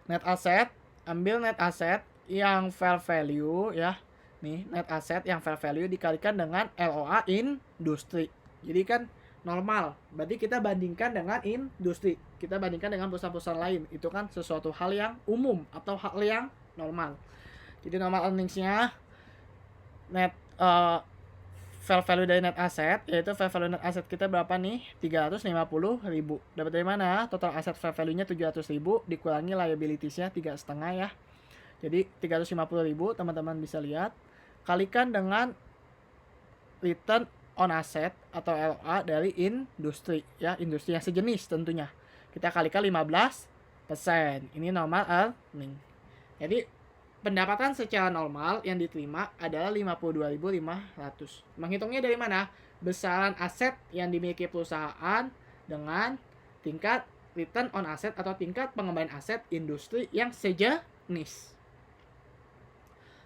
Net asset, ambil net asset yang fair value ya. Nih, net asset yang fair value dikalikan dengan LOA industri. Jadi kan normal. Berarti kita bandingkan dengan industri. Kita bandingkan dengan perusahaan-perusahaan lain. Itu kan sesuatu hal yang umum atau hal yang normal. Jadi normal earnings-nya net fair value dari net asset, yaitu fair value net asset kita berapa nih? 350.000. Dapat dari mana? Total asset fair value-nya 700.000 dikurangi liabilities-nya 3,5 ya. Jadi 350.000 teman-teman bisa lihat. Kalikan dengan return on asset atau LOA dari industri ya, industri yang sejenis tentunya. Kita kalikan 15%. Ini normal earning. Jadi pendapatan secara normal yang diterima adalah 52.500. Menghitungnya dari mana? Besaran aset yang dimiliki perusahaan dengan tingkat return on asset atau tingkat pengembangan aset industri yang sejenis.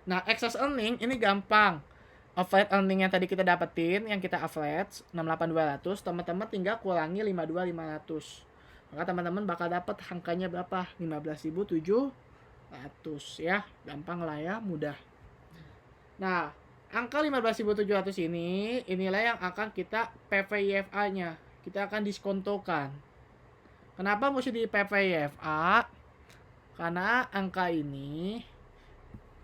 Nah, excess earning ini gampang. Average earning yang tadi kita dapetin, yang kita average 68.200, teman-teman tinggal kurangi 52.500. Maka teman-teman bakal dapat angkanya berapa? 15.700 ya. Gampang lah ya, mudah. Nah, angka 15.700 inilah yang akan kita PVIFA-nya. Kita akan diskontokan. Kenapa mesti di PVIFA? Karena angka ini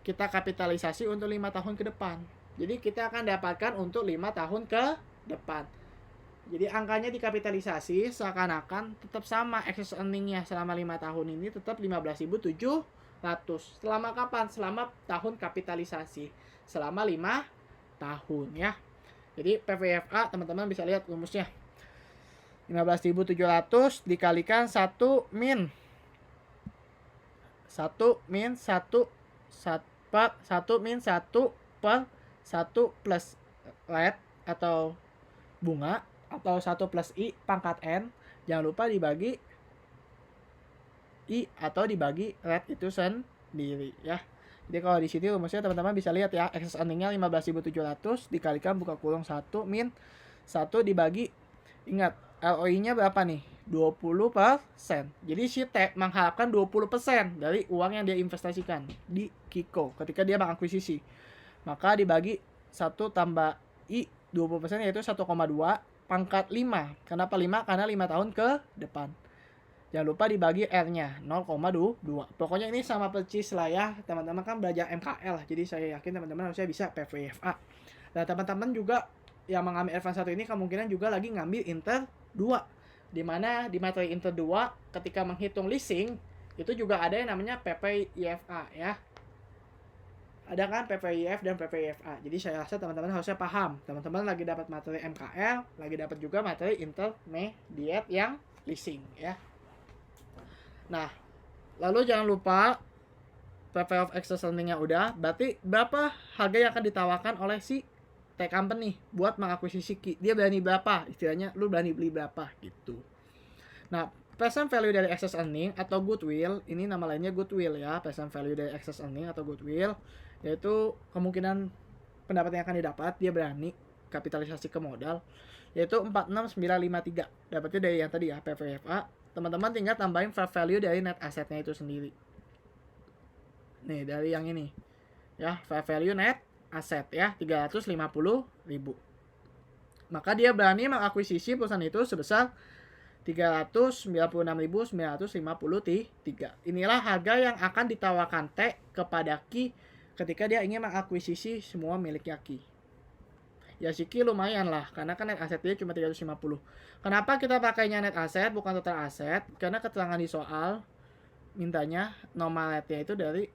kita kapitalisasi untuk 5 tahun ke depan. Jadi kita akan dapatkan untuk 5 tahun ke depan. Jadi angkanya dikapitalisasi seakan-akan tetap sama excess earning-nya selama 5 tahun ini tetap 15.700. Selama kapan? Selama tahun kapitalisasi. Selama 5 tahun ya. Jadi PVFA teman-teman bisa lihat rumusnya. 15.700 dikalikan 1 min 1 min 1 1 min 1 per 1 plus rate atau bunga, atau 1 plus I pangkat N. Jangan lupa dibagi I atau dibagi rate itu sendiri ya. Jadi kalau di sini rumusnya teman-teman bisa lihat ya, excess earning-nya 15.700 dikalikan buka kurung 1 min 1 dibagi, ingat ROI-nya berapa nih? 20%. Jadi si T mengharapkan 20% dari uang yang dia investasikan di Kiko ketika dia mengakuisisi. Maka dibagi 1 tambah I 20% yaitu 1,2 pangkat 5. Kenapa 5? Karena 5 tahun ke depan. Jangan lupa dibagi R-nya 0,2. Pokoknya ini sama persis lah ya. Teman-teman kan belajar MKL. Jadi saya yakin teman-teman harusnya bisa PVFA. Nah, teman-teman juga yang mengambil Advance 1 ini kemungkinan juga lagi ngambil Inter 2. Dimana di materi Inter 2 ketika menghitung leasing itu juga ada yang namanya PPIFA ya. Ada kan PPIF dan PPIFA. Jadi saya rasa teman-teman harusnya paham. Teman-teman lagi dapat materi MKL, lagi dapat juga materi intermediate yang leasing ya. Nah, lalu jangan lupa PV of excess earning-nya udah, berarti berapa harga yang akan ditawarkan oleh si tech company buat mengakuisisi Ki. Dia berani berapa? Istilahnya lu berani beli berapa gitu. Nah, present value dari excess earning atau goodwill, ini nama lainnya goodwill ya, present value dari excess earning atau goodwill, yaitu kemungkinan pendapatan yang akan didapat, dia berani kapitalisasi ke modal, yaitu 46953. Dapatnya dari yang tadi ya, PVFA. Teman-teman tinggal tambahin fair value dari net assetnya itu sendiri. Nih, dari yang ini. Ya, fair value net asset ya, 350.000. Maka dia berani mengakuisisi perusahaan itu sebesar 396.953. Inilah harga yang akan ditawarkan T kepada Ki ketika dia ingin mengakuisisi semua miliknya Ki. Ya si Ki lumayan lah, karena kan net aset dia cuma 350. Kenapa kita pakainya net aset bukan total aset? Karena keterangan di soal mintanya normal rate-nya itu dari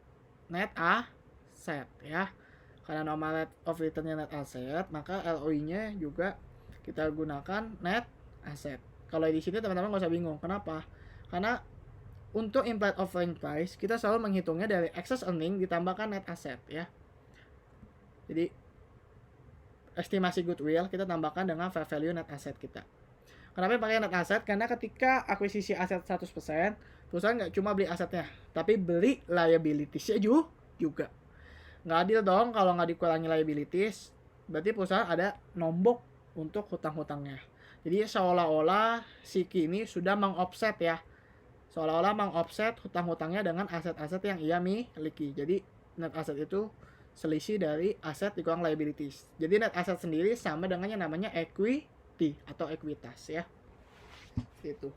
net asset ya. Karena normal rate of return-nya net asset, maka ROI-nya juga kita gunakan net asset. Kalau di sini teman-teman nggak usah bingung. Kenapa? Karena untuk implied offering price kita selalu menghitungnya dari excess earning ditambahkan net asset ya. Jadi estimasi goodwill kita tambahkan dengan fair value net asset kita. Kenapa pakai net asset? Karena ketika akuisisi aset 100%, perusahaan nggak cuma beli asetnya, tapi beli liabilities-nya juga. Nggak adil dong kalau nggak dikurangi liabilities, berarti perusahaan ada nombok untuk hutang-hutangnya. Jadi seolah-olah si Ki ini sudah mengoffset ya. Seolah-olah mengoffset hutang-hutangnya dengan aset-aset yang ia miliki. Jadi net asset itu selisih dari aset dikurang liabilities. Jadi net asset sendiri sama dengan yang namanya equity atau ekuitas ya. Itu.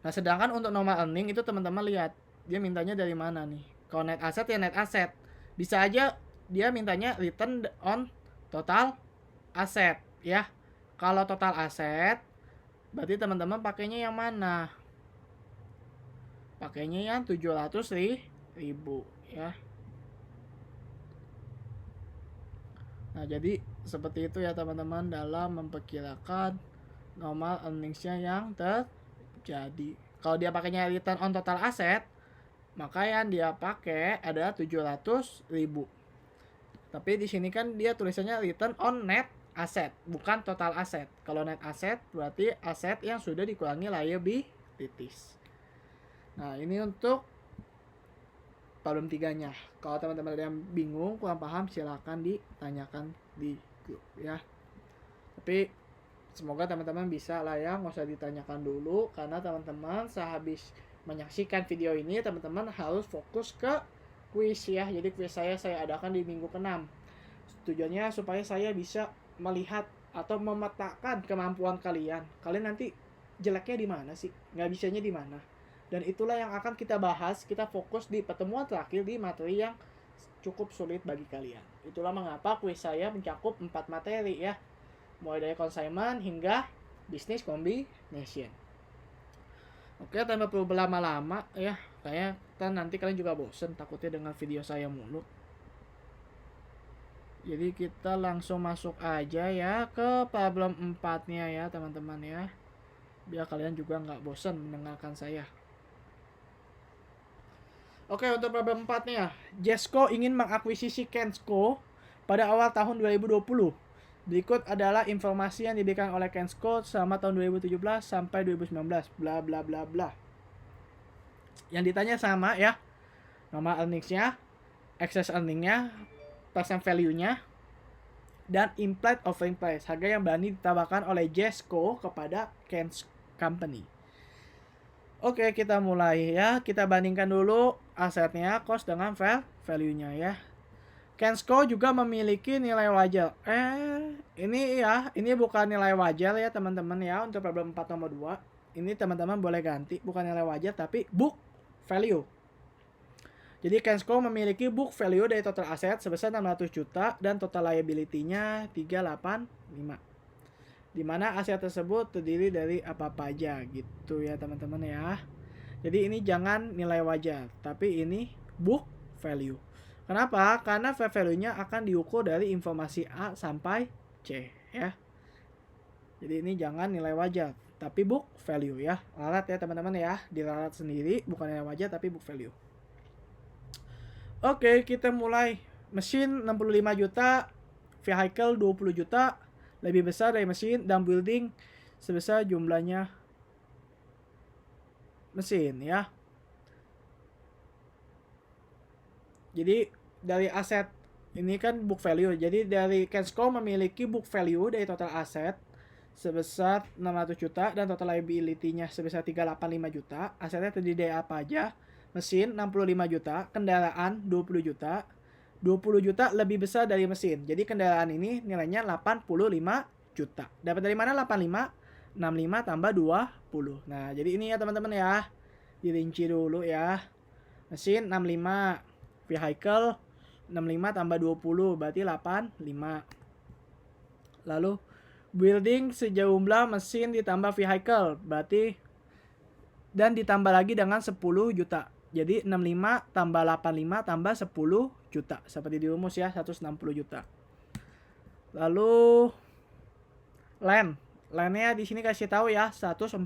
Nah, sedangkan untuk normal earning itu teman-teman lihat dia mintanya dari mana nih. Kalau net asset ya net asset. Bisa aja dia mintanya return on total asset ya. Kalau total aset berarti teman-teman pakainya yang mana? Pakainya yang 700.000 ya. Nah, jadi seperti itu ya teman-teman dalam memperkirakan normal earnings-nya yang terjadi. Kalau dia pakainya return on total asset, maka yang dia pakai adalah 700.000. Tapi di sini kan dia tulisannya return on net asset, bukan total asset. Kalau net asset berarti aset yang sudah dikurangi liabilities. Nah, ini untuk problem 3-nya. Kalau teman-teman ada yang bingung, kurang paham, silakan ditanyakan di grup ya. Tapi semoga teman-teman bisa lah ya, nggak usah ditanyakan dulu, karena teman-teman sehabis menyaksikan video ini, teman-teman harus fokus ke kuis ya. Jadi kuis saya adakan di minggu ke-6. Tujuannya supaya saya bisa melihat atau memetakan kemampuan kalian. Kalian nanti jeleknya di mana sih? Nggak bisanya di mana? Dan itulah yang akan kita bahas, kita fokus di pertemuan terakhir di materi yang cukup sulit bagi kalian. Itulah mengapa kuis saya mencakup 4 materi ya. Mulai dari consignment hingga business combination. Oke, tanpa perlu berlama-lama ya. Kayaknya nanti kalian juga bosen takutnya dengan video saya mulu. Jadi kita langsung masuk aja ya ke problem 4-nya ya teman-teman ya. Biar kalian juga nggak bosen mendengarkan saya. Oke, untuk problem 4-nya. Jesco ingin mengakuisisi Kensco pada awal tahun 2020. Berikut adalah informasi yang diberikan oleh Kensco selama tahun 2017 sampai 2019. Bla bla bla bla. Yang ditanya sama ya. Nama earnings-nya, excess earning-nya, present value-nya, dan implied offering price, harga yang berani ditawarkan oleh Jesco kepada Kens Company. Oke, kita mulai ya. Kita bandingkan dulu asetnya, cost dengan value-nya ya. Kensco juga memiliki nilai wajar. Ini bukan nilai wajar ya teman-teman ya untuk problem 4 nomor 2. Ini teman-teman boleh ganti, bukan nilai wajar tapi book value. Jadi Kensco memiliki book value dari total aset sebesar 600 juta dan total liability-nya 385. Di mana aset tersebut terdiri dari apa-apa aja gitu ya teman-teman ya. Jadi ini jangan nilai wajar, tapi ini book value. Kenapa? Karena fair value-nya akan diukur dari informasi A sampai C ya. Jadi ini jangan nilai wajar, tapi book value ya. Larat ya teman-teman ya, diralat sendiri, bukan nilai wajar tapi book value. Oke, kita mulai. Mesin 65 juta, vehicle 20 juta, lebih besar dari mesin, dan building sebesar jumlahnya mesin ya. Jadi dari aset ini kan book value. Jadi dari Kensco memiliki book value dari total aset sebesar 600 juta dan total liability-nya sebesar 385 juta. Asetnya terdiri dari apa aja? Mesin 65 juta, kendaraan 20 juta. 20 juta lebih besar dari mesin. Jadi kendaraan ini nilainya 85 juta. Dapat dari mana 85? 65 tambah 20. Nah, jadi ini ya teman-teman ya. Dirinci dulu ya. Mesin 65, vehicle 65 tambah 20 berarti 85. Lalu building sejumlah mesin ditambah vehicle berarti dan ditambah lagi dengan 10 juta. Jadi 65 tambah 85 tambah 10 juta. Seperti di rumus ya, 160 juta. Lalu land-nya di sini kasih tahu ya, 140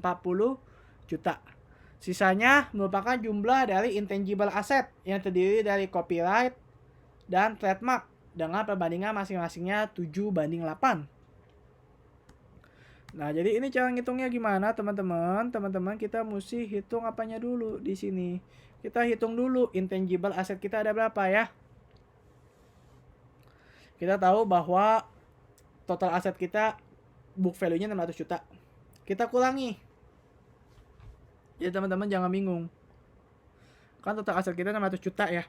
juta. Sisanya merupakan jumlah dari intangible asset yang terdiri dari copyright dan trademark dengan perbandingan masing-masingnya 7:8. Nah, jadi ini cara ngitungnya gimana, teman-teman? Teman-teman, kita mesti hitung apanya dulu di sini. Kita hitung dulu intangible asset kita ada berapa ya. Kita tahu bahwa total aset kita book value-nya 600 juta. Kita kurangi. Jadi teman-teman jangan bingung. Kan total aset kita 600 juta ya.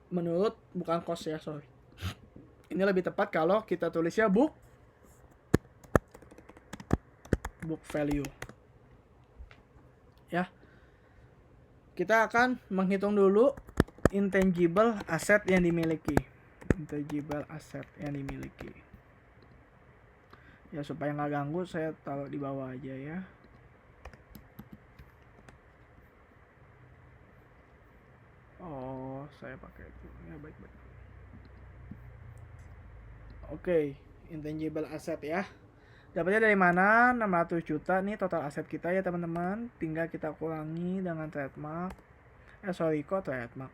Menurut bukan cost ya, sorry. Ini lebih tepat kalau kita tulisnya book value. Ya. Kita akan menghitung dulu intangible asset yang dimiliki. Intangible asset yang dimiliki. Ya supaya nggak ganggu saya taruh di bawah aja ya. Oh, saya pakai itu. Ya baik-baik. Oke, intangible asset ya. Dapatnya dari mana? 600 juta nih total aset kita ya teman-teman. Tinggal kita kurangi dengan trademark. Kok trademark?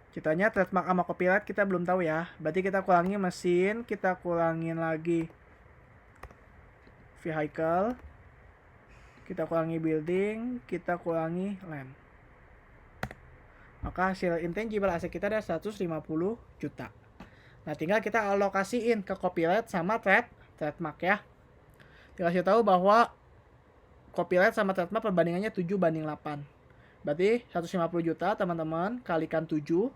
Ceritanya trademark sama copyright kita belum tahu ya. Berarti kita kurangi mesin, kita kurangin lagi vehicle, kita kurangi building, kita kurangi land. Maka hasil intangible asset kita ada 150 juta. Nah, tinggal kita alokasiin ke copyright sama trademark ya. Dikasih tahu bahwa copyright sama trademark perbandingannya 7:8. Berarti 150 juta teman-teman kalikan 7.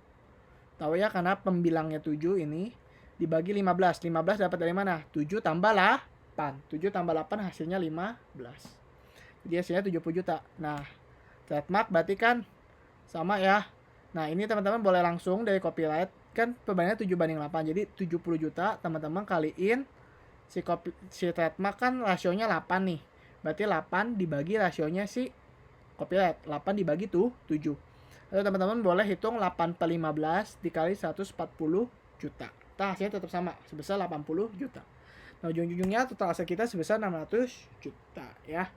Tahu ya karena pembilangnya 7 ini dibagi 15. 15 dapat dari mana? 7 tambah 8. 7 tambah 8 hasilnya 15. Jadi hasilnya 70 juta. Nah, trademark berarti kan sama ya. Nah, ini teman-teman boleh langsung dari copyright kan perbandingannya 7:8. Jadi 70 juta teman-teman kaliin si trademark kan rasionya 8 nih. Berarti 8 dibagi rasionya si copyright. 8 dibagi tuh 7. Lalu teman-teman boleh hitung 8/15 dikali 140 juta. Nah, hasilnya tetap sama, sebesar 80 juta. Nah, ujung-ujungnya total aset kita sebesar 600 juta ya.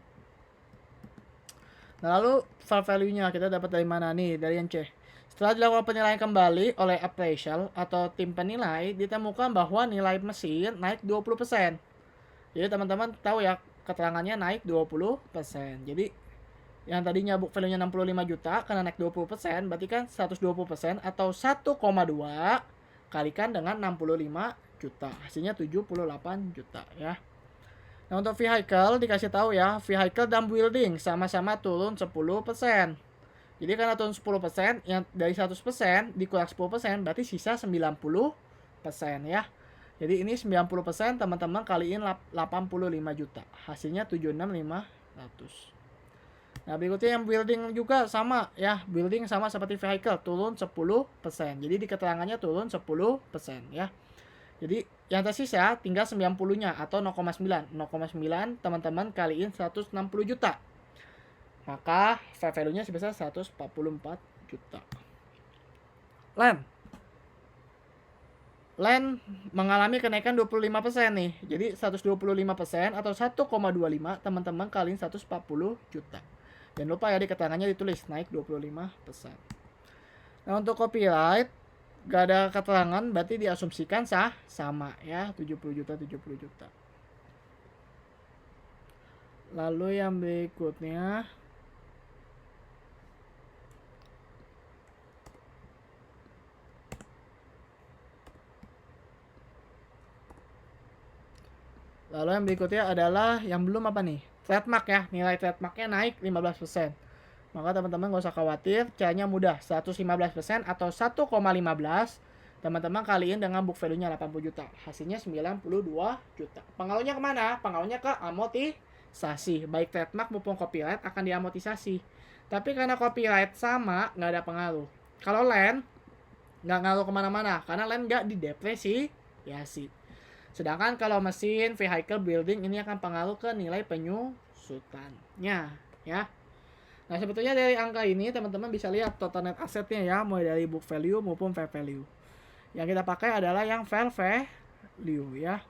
Nah, lalu fair value-nya kita dapat dari mana nih? Dari yang C. Setelah dilakukan penilaian kembali oleh appraisal atau tim penilai, ditemukan bahwa nilai mesin naik 20%. Jadi teman-teman tahu ya, keterangannya naik 20%. Jadi yang tadinya book value-nya 65 juta karena naik 20%, berarti kan 120% atau 1,2 kalikan dengan 65 juta. Hasilnya 78 juta ya. Nah, untuk vehicle dikasih tahu ya, vehicle dan building sama-sama turun 10%. Jadi karena turun 10%, yang dari 100% dikurang 10% berarti sisa 90% ya. Jadi ini 90% teman-teman kaliin 85 juta. Hasilnya 76.500. Nah, berikutnya yang building juga sama ya. Building sama seperti vehicle, turun 10%. Jadi di keterangannya turun 10% ya. Jadi yang tersisa tinggal 90-nya atau 0,9. 0,9 teman-teman kaliin 160 juta. Maka fair value-nya sebesar 144 juta. Land mengalami kenaikan 25% nih. Jadi 125% atau 1,25 teman-teman kaliin 140 juta. Jangan lupa ya di keterangannya ditulis naik 25%. Nah, untuk copyright gak ada keterangan, berarti diasumsikan sama ya, 70 juta 70 juta. Lalu yang berikutnya adalah yang belum apa nih? Trademark ya, nilai trademarknya naik 15%. Maka teman-teman gak usah khawatir, caranya mudah, 115% atau 1,15 teman-teman kaliin dengan book value-nya 80 juta. Hasilnya 92 juta. Pengaruhnya kemana? Pengaruhnya ke amortisasi. Baik trademark maupun copyright akan diamortisasi. Tapi karena copyright sama, nggak ada pengaruh. Kalau land, nggak ngaruh kemana-mana. Karena land nggak didepresiasi. Sedangkan kalau mesin, vehicle, building ini akan pengaruh ke nilai penyusutannya ya. Nah, sebetulnya dari angka ini teman-teman bisa lihat total net assetnya ya, mulai dari book value maupun fair value. Yang kita pakai adalah yang fair value ya.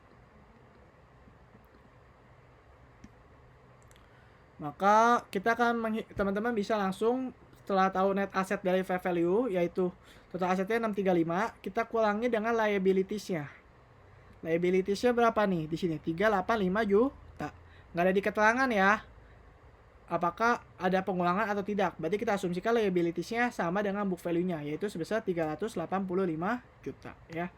Maka kita akan teman-teman bisa langsung setelah tahu net asset dari fair value, yaitu total asetnya 635, kita kurangi dengan liabilities-nya. Liabilities-nya berapa nih? Di sini 385 juta. Nggak ada di keterangan ya. Apakah ada pengulangan atau tidak? Berarti kita asumsikan liabilities-nya sama dengan book value-nya, yaitu sebesar 385 juta ya.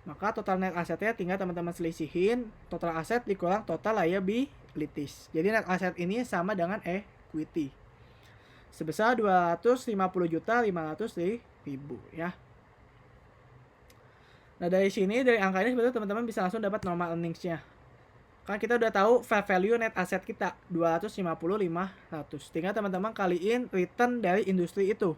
Maka total net asetnya tinggal teman-teman selisihin total aset dikurang total liabilities. Jadi net aset ini sama dengan equity. Sebesar 250.500.000 ya. Nah, dari sini dari angka ini sebetulnya teman-teman bisa langsung dapat normal earnings-nya. Kan kita udah tahu fair value net asset kita 250.500. Tinggal teman-teman kaliin return dari industri itu.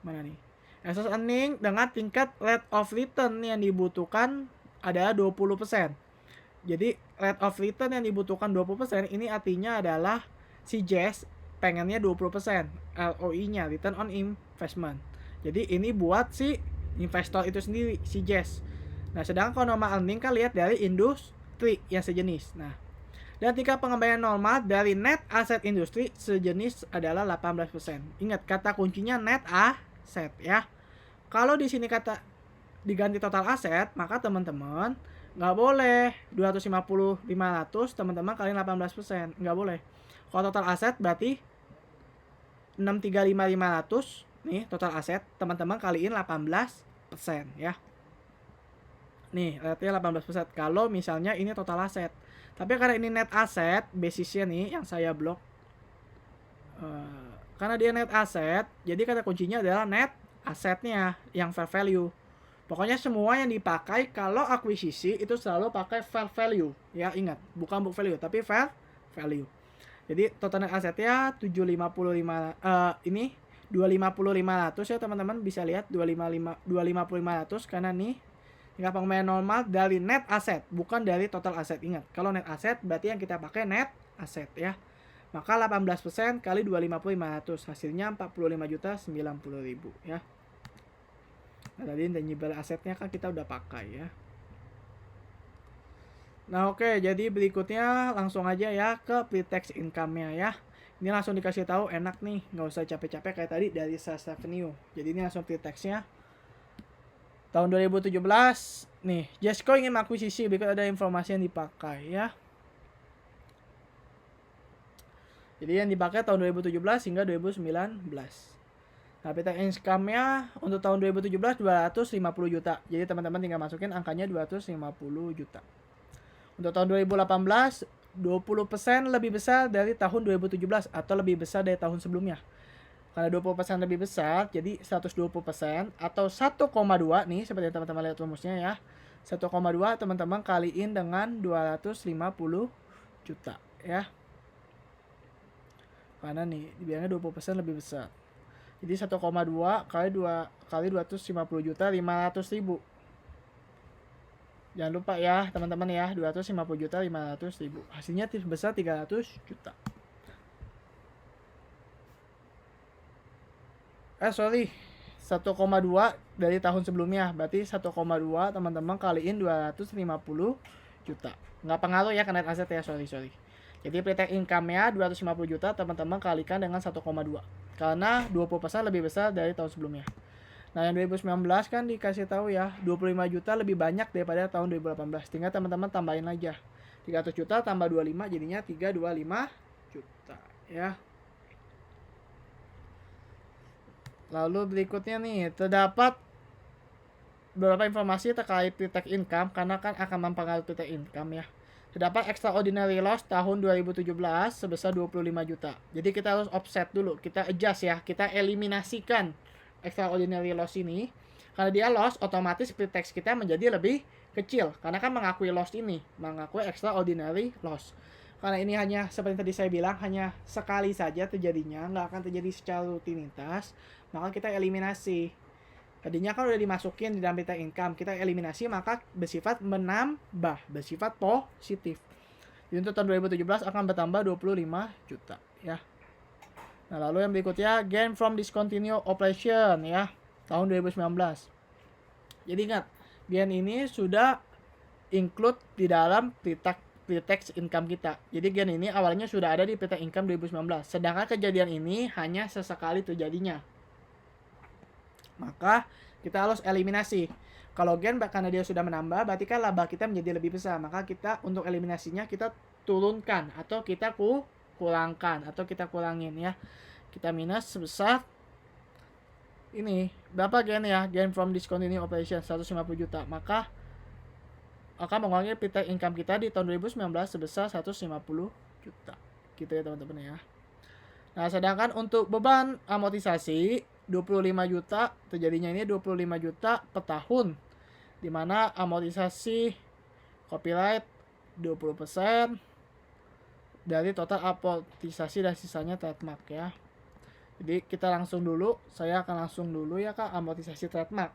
Mana nih? Excess earning dengan tingkat rate of return yang dibutuhkan adalah 20%. Jadi rate of return yang dibutuhkan 20% ini artinya adalah si Jazz pengennya 20% ROI-nya, return on investment. Jadi ini buat si investor itu sendiri, si Jazz. Nah, sedangkan kalau normal earning kan lihat dari industri yang sejenis. Nah, dan tingkat pengembalian normal dari net aset industri sejenis adalah 18%. Ingat kata kuncinya net aset ya. Kalau di sini kata diganti total aset, maka teman-teman nggak boleh 250.500 teman-teman kaliin 18%, nggak boleh. Kalau total aset berarti 635.500 nih total aset, teman-teman kaliin 18% ya. Nih, rate-nya 18%. Kalau misalnya ini total aset. Tapi karena ini net aset, basisnya nih yang saya blok. Karena dia net aset, jadi kata kuncinya adalah net asetnya yang fair value. Pokoknya semua yang dipakai kalau akuisisi itu selalu pakai fair value. Ya, ingat, bukan book value, tapi fair value. Jadi total net asetnya 250.500 ya teman-teman, bisa lihat 250.500 karena nih tingkat pengembalian normal dari net aset, bukan dari total aset. Ingat, kalau net aset berarti yang kita pakai net aset ya. Maka 18% kali 250.500 hasilnya 45.090.000 ya. Nah, tadi intangible asetnya kan kita udah pakai ya. Nah, oke, jadi berikutnya langsung aja ya ke pre-tax income-nya ya. Ini langsung dikasih tahu, enak nih, nggak usah capek-capek kayak tadi dari sales revenue. Jadi ini langsung pre-taxnya. Tahun 2017 nih, Jesco ingin mengakuisisi, berikut ada informasi yang dipakai ya. Jadi yang dipakai tahun 2017 hingga 2019. Nah, pre-tax income-nya untuk tahun 2017 250 juta. Jadi teman-teman tinggal masukin angkanya 250 juta. Untuk tahun 2018 20% lebih besar dari tahun 2017 atau lebih besar dari tahun sebelumnya. Karena 20% lebih besar, jadi 120% atau 1,2 nih seperti teman-teman lihat rumusnya ya. 1,2 teman-teman kaliin dengan 250 juta ya. Karena nih dibilangnya 20% lebih besar. Jadi 1,2 kali 250 juta 500 ribu. Jangan lupa ya teman-teman ya, 250 juta 500 ribu. Hasilnya besar 300 juta. Sorry, 1,2 dari tahun sebelumnya. Berarti 1,2 teman-teman kaliin 250 juta. Nggak pengaruh ya ke net aset ya, sorry. Jadi pre-tax income-nya 250 juta teman-teman kalikan dengan 1,2. Karena 20% lebih besar dari tahun sebelumnya. Nah, yang 2019 kan dikasih tahu ya, 25 juta lebih banyak daripada tahun 2018. Tinggal teman-teman tambahin aja. 300 juta tambah 25 jadinya 325 juta ya. Lalu berikutnya nih, terdapat beberapa informasi terkait pre-tax income karena kan akan mempengaruhi pre-tax income ya. Terdapat extraordinary loss tahun 2017 sebesar 25 juta. Jadi kita harus offset dulu, kita adjust ya, kita eliminasikan extraordinary loss ini. Karena dia loss, otomatis pre-tax kita menjadi lebih kecil. Karena kan mengakui loss ini, mengakui extraordinary loss. Karena ini hanya, seperti tadi saya bilang, hanya sekali saja terjadinya, nggak akan terjadi secara rutinitas, maka kita eliminasi. Tadinya kan udah dimasukin di dalam pre-tax income, kita eliminasi maka bersifat menambah, bersifat positif. Jadi untuk tahun 2017 akan bertambah 25 juta ya. Nah, lalu yang berikutnya gain from discontinued operation ya, tahun 2019. Jadi ingat, gain ini sudah include di dalam pre-tax income kita. Jadi gain ini awalnya sudah ada di pre-tax income 2019. Sedangkan kejadian ini hanya sesekali terjadinya. Maka kita harus eliminasi. Kalau gain karena dia sudah menambah, berarti kan laba kita menjadi lebih besar. Maka kita untuk eliminasinya kita turunkan atau kita kurangkan atau kita kurangin ya. Kita minus sebesar ini berapa gain ya, gain from discontinued operation 150 juta, maka akan mengurangi pre-tax income kita di tahun 2019 sebesar 150 juta gitu ya teman-teman ya. Nah, sedangkan untuk beban amortisasi 25 juta terjadinya ini 25 juta per tahun, dimana amortisasi copyright 20% dari total amortisasi dan sisanya trademark ya. Jadi kita langsung dulu, saya akan langsung dulu ya Kak, amortisasi trademark.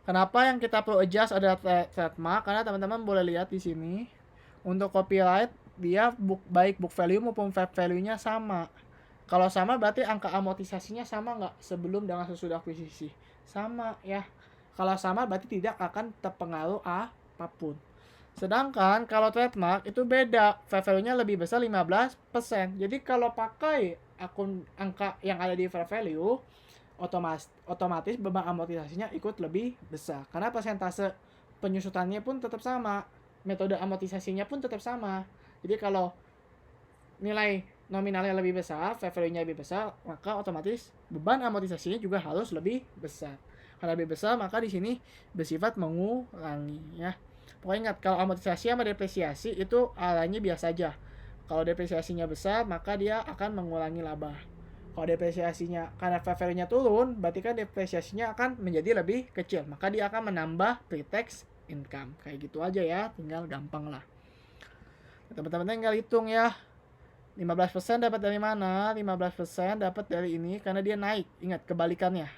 Kenapa yang kita perlu adjust adalah trademark? Karena teman-teman boleh lihat di sini untuk copyright dia baik book value maupun fair value-nya sama. Kalau sama berarti angka amortisasinya sama nggak sebelum dengan sesudah akuisisi? Sama ya. Kalau sama berarti tidak akan terpengaruh apapun. Sedangkan kalau trademark itu beda, fair value-nya lebih besar 15%. Jadi kalau pakai angka yang ada di fair value, otomatis beban amortisasinya ikut lebih besar. Karena persentase penyusutannya pun tetap sama, metode amortisasinya pun tetap sama. Jadi kalau nilai nominalnya lebih besar, fair value-nya lebih besar, maka otomatis beban amortisasinya juga harus lebih besar. Karena lebih besar, maka di sini bersifat mengurangi ya. Pokoknya ingat, kalau amortisasi sama depresiasi itu alanya biasa aja. Kalau depresiasinya besar, maka dia akan mengurangi laba. Kalau depresiasinya, karena fair value-nya turun, berarti kan depresiasinya akan menjadi lebih kecil. Maka dia akan menambah pre-tax income. Kayak gitu aja ya, tinggal gampang lah. Teman-teman tinggal hitung ya. 15% dapat dari mana? 15% dapat dari ini karena dia naik. Ingat kebalikannya.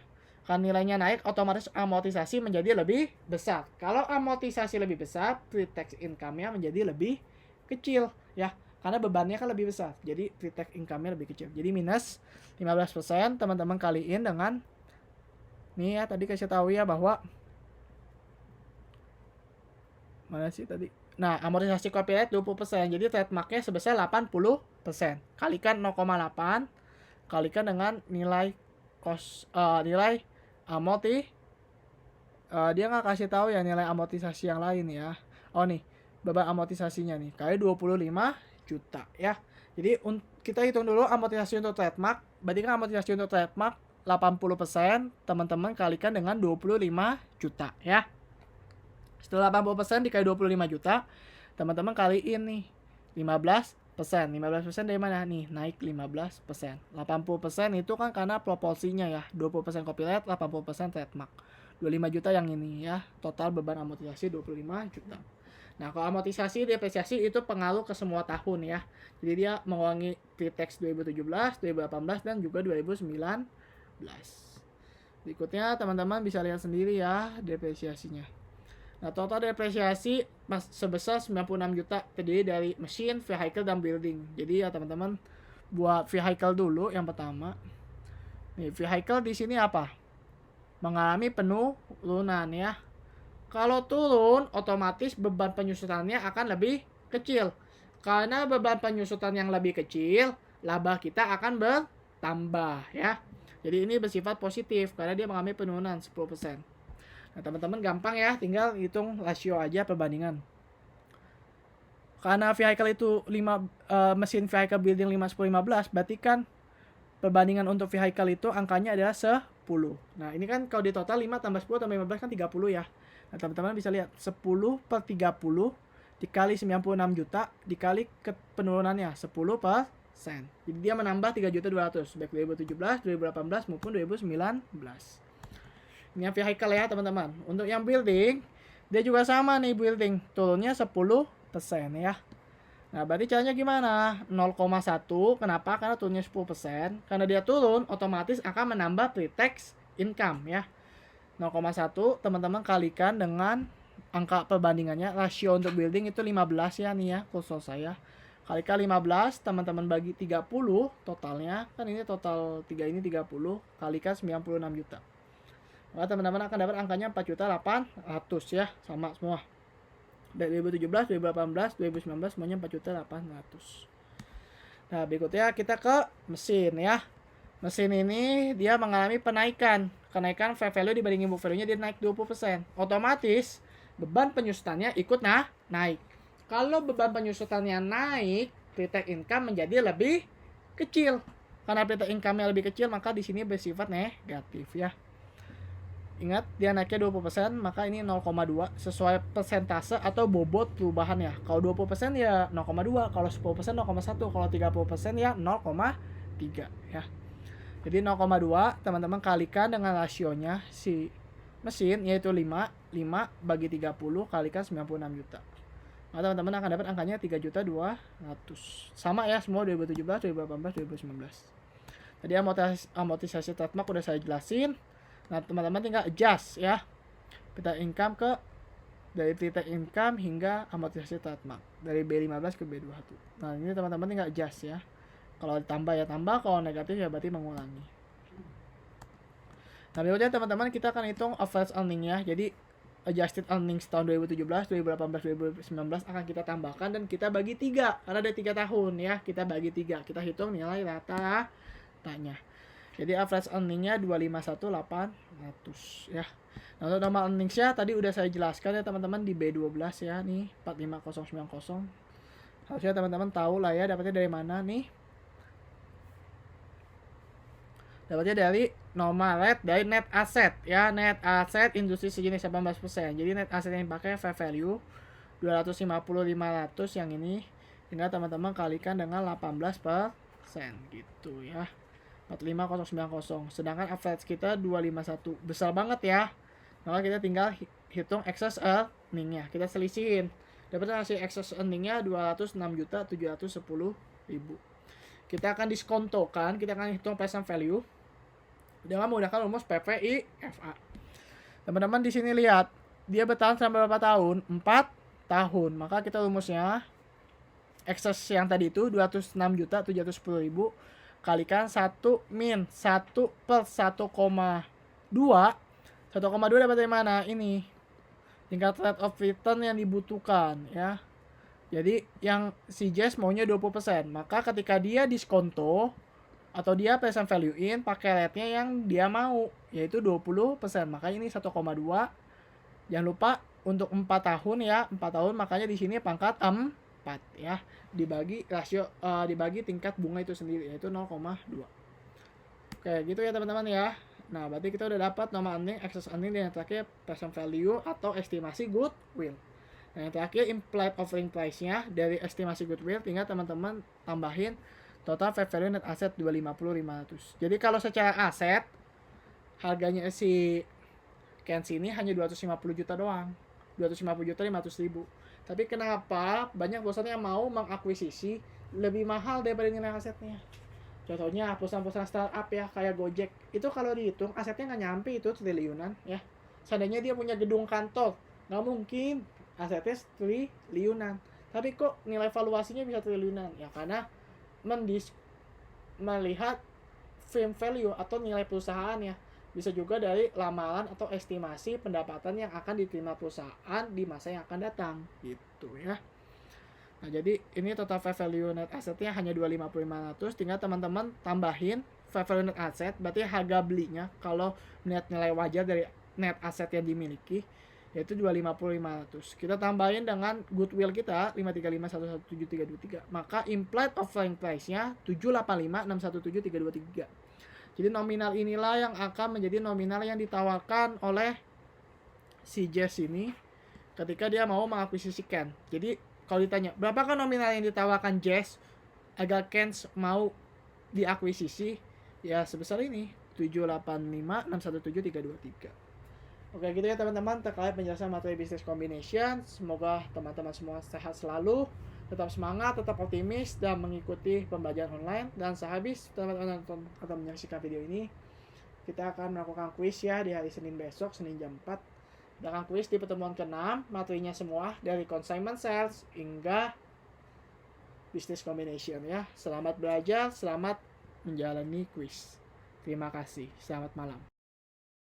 Kan nilainya naik, otomatis amortisasi menjadi lebih besar. Kalau amortisasi lebih besar, pre-tax income-nya menjadi lebih kecil ya. Karena bebannya kan lebih besar. Jadi pre-tax income-nya lebih kecil. Jadi minus 15% teman-teman kaliin dengan nih ya, tadi kasih tahu ya bahwa Mana sih tadi? Nah, amortisasi copyright 20%. Jadi trademarknya sebesar 80%. Kalikan 0,8 kalikan dengan nilai nilai amorti dia nggak kasih tahu ya nilai amortisasi yang lain ya. Oh nih, beban amortisasinya nih kali 25 juta ya. Jadi kita hitung dulu amortisasi untuk trademark. Berarti kan amortisasi untuk trademark 80%, teman-teman kalikan dengan 25 juta ya. Setelah 80% dikali 25 juta, teman-teman kaliin nih 15%. 15% dari mana nih? Naik 15%. 80% itu kan karena proporsinya ya. 20% copyright, 80% trademark. 25 juta yang ini ya. Total beban amortisasi 25 juta. Nah, kalau amortisasi depresiasi itu pengaruh ke semua tahun ya. Jadi dia mengurangi pre-tax 2017, 2018 dan juga 2019. Berikutnya teman-teman bisa lihat sendiri ya depresiasinya. Nah, total depresiasi sebesar 96 juta terdiri dari mesin, vehicle, dan building. Jadi ya teman-teman buat vehicle dulu yang pertama. Nih, vehicle di sini apa? Mengalami penurunan ya. Kalau turun, otomatis beban penyusutannya akan lebih kecil. Karena beban penyusutan yang lebih kecil, laba kita akan bertambah ya. Jadi ini bersifat positif karena dia mengalami penurunan 10%. Nah, teman-teman gampang ya, tinggal hitung rasio aja perbandingan. Karena vehicle itu mesin vehicle building 5, 10, 15, berarti kan perbandingan untuk vehicle itu angkanya adalah 10. Nah, ini kan kalau di total 5 tambah 10 tambah 15 kan 30 ya. Nah, teman-teman bisa lihat 10 per 30 dikali 96 juta dikali ke penurunannya 10%. Jadi dia menambah 3.200.000 baik 2017, 2018 maupun 2019. Ini yang vehicle ya teman-teman. Untuk yang building, dia juga sama nih building. Turunnya 10% ya. Nah, berarti caranya gimana? 0,1. Kenapa? Karena turunnya 10%. Karena dia turun, otomatis akan menambah pre-tax income ya. 0,1 teman-teman kalikan dengan angka perbandingannya. Rasio untuk building itu 15 ya nih ya, kursus saya. Kalikan 15, teman-teman bagi 30 totalnya. Kan ini total 3 ini 30. Kalikan 96 juta. Maka teman-teman akan dapat angkanya 4.800.000 ya, sama semua. Dari 2017, 2018, 2019 semuanya 4.800.000. Nah, berikutnya kita ke mesin ya. Mesin ini dia mengalami kenaikan fair value dibandingin book value-nya dia naik 20%. Otomatis beban penyusutannya ikut naik. Kalau beban penyusutannya naik, pre-tax income menjadi lebih kecil. Karena pre-tax income-nya lebih kecil, maka di sini bersifat negatif ya. Ingat, dia naiknya 20%, maka ini 0,2 sesuai persentase atau bobot perubahannya. Kalau 20% ya 0,2, kalau 10% 0,1, kalau 30% ya 0,3 ya. Jadi 0,2 teman-teman kalikan dengan rasionya si mesin yaitu 5 bagi 30 kalikan 96 juta. Nah, teman-teman akan dapat angkanya 3.200.000. Sama ya semua 2017, 2018, 2019. Tadi amortisasi trademark udah saya jelasin. Nah, teman-teman tinggal adjust ya. Pre-tax income dari pre-tax income hingga amortisasi trademark. Dari B15 ke B21. Nah, ini teman-teman tinggal adjust ya. Kalau ditambah ya tambah, kalau negatif ya berarti mengulangi. Nah, berikutnya teman-teman kita akan hitung average earning ya. Jadi adjusted earnings tahun 2017, 2018, 2019 akan kita tambahkan dan kita bagi 3. Karena ada 3 tahun ya. Kita bagi 3. Kita hitung nilai rata-ratanya. Jadi average earningnya 251.800 ya. Nah, untuk normal earningsnya tadi udah saya jelaskan ya teman-teman di B12 ya nih 45090. Harusnya teman-teman tahu lah ya dapatnya dari mana nih. Dapatnya dari normal rate dari net asset ya. Net asset industri sejenis 18%. Jadi net asset yang dipakai fair value 250.500 yang ini. Tinggal teman-teman kalikan dengan 18% gitu ya. 45090. Sedangkan average kita 251. Besar banget ya. Maka kita tinggal hitung excess earning-nya. Kita selisihin. Dapat hasil excess earning-nya 206.710.000. Kita akan diskontokan, kita akan hitung present value dengan menggunakan rumus PVIFA. Teman-teman di sini lihat, dia bertahan sampai berapa tahun? 4 tahun. Maka kita rumusnya excess yang tadi itu 206.710.000 kalikan 1 min 1 per 1,2. 1,2 dapat dari mana? Ini tingkat rate of return yang dibutuhkan ya. Jadi yang si Jess maunya 20%, maka ketika dia diskonto atau dia present value in, pakai rate-nya yang dia mau, yaitu 20%. Makanya ini 1,2. Jangan lupa untuk 4 tahun ya, 4 tahun, makanya di sini pangkat 4 ya. Dibagi rasio dibagi tingkat bunga itu sendiri, yaitu 0,2. Oke, gitu ya teman-teman ya. Nah, berarti kita udah dapat nama earning, excess earning, dan yang terakhir present value atau estimasi goodwill. Nah, yang terakhir implied offering price-nya dari estimasi goodwill, tinggal teman-teman tambahin total fair value net asset 250.500. Jadi kalau secara aset harganya si Kenzi ini hanya 250 juta doang. 250 juta 500 ribu. Tapi kenapa banyak perusahaan yang mau mengakuisisi lebih mahal daripada nilai asetnya? Contohnya perusahaan-perusahaan startup ya kayak Gojek. Itu kalau dihitung asetnya nggak nyampe itu triliunan ya. Seandainya dia punya gedung kantor, nggak mungkin asetnya triliunan. Tapi kok nilai valuasinya bisa triliunan? Ya karena melihat firm value atau nilai perusahaan ya. Bisa juga dari lamalan atau estimasi pendapatan yang akan diterima perusahaan di masa yang akan datang gitu ya. Nah, jadi ini total fair value net assetnya hanya 250.500, tinggal teman-teman tambahin fair value net asset, berarti harga belinya kalau melihat nilai wajar dari net asset yang dimiliki yaitu 250.500. Kita tambahin dengan goodwill kita 535.117.323, maka implied offering price-nya 785.617.323. Jadi nominal inilah yang akan menjadi nominal yang ditawarkan oleh si Jess ini ketika dia mau mengakuisisi Ken. Jadi kalau ditanya berapakah nominal yang ditawarkan Jess agar Ken mau diakuisisi, ya sebesar ini 785.617.323. Oke, gitu ya teman-teman terkait penjelasan materi business combination. Semoga teman-teman semua sehat selalu, tetap semangat, tetap optimis, dan mengikuti pembelajaran online. Dan sehabis teman-teman nonton atau menyaksikan video ini, kita akan melakukan kuis ya di hari Senin besok, Senin jam 4. Kita akan kuis di pertemuan ke-6, materinya semua dari consignment sales hingga business combination ya. Selamat belajar, selamat menjalani kuis. Terima kasih, selamat malam.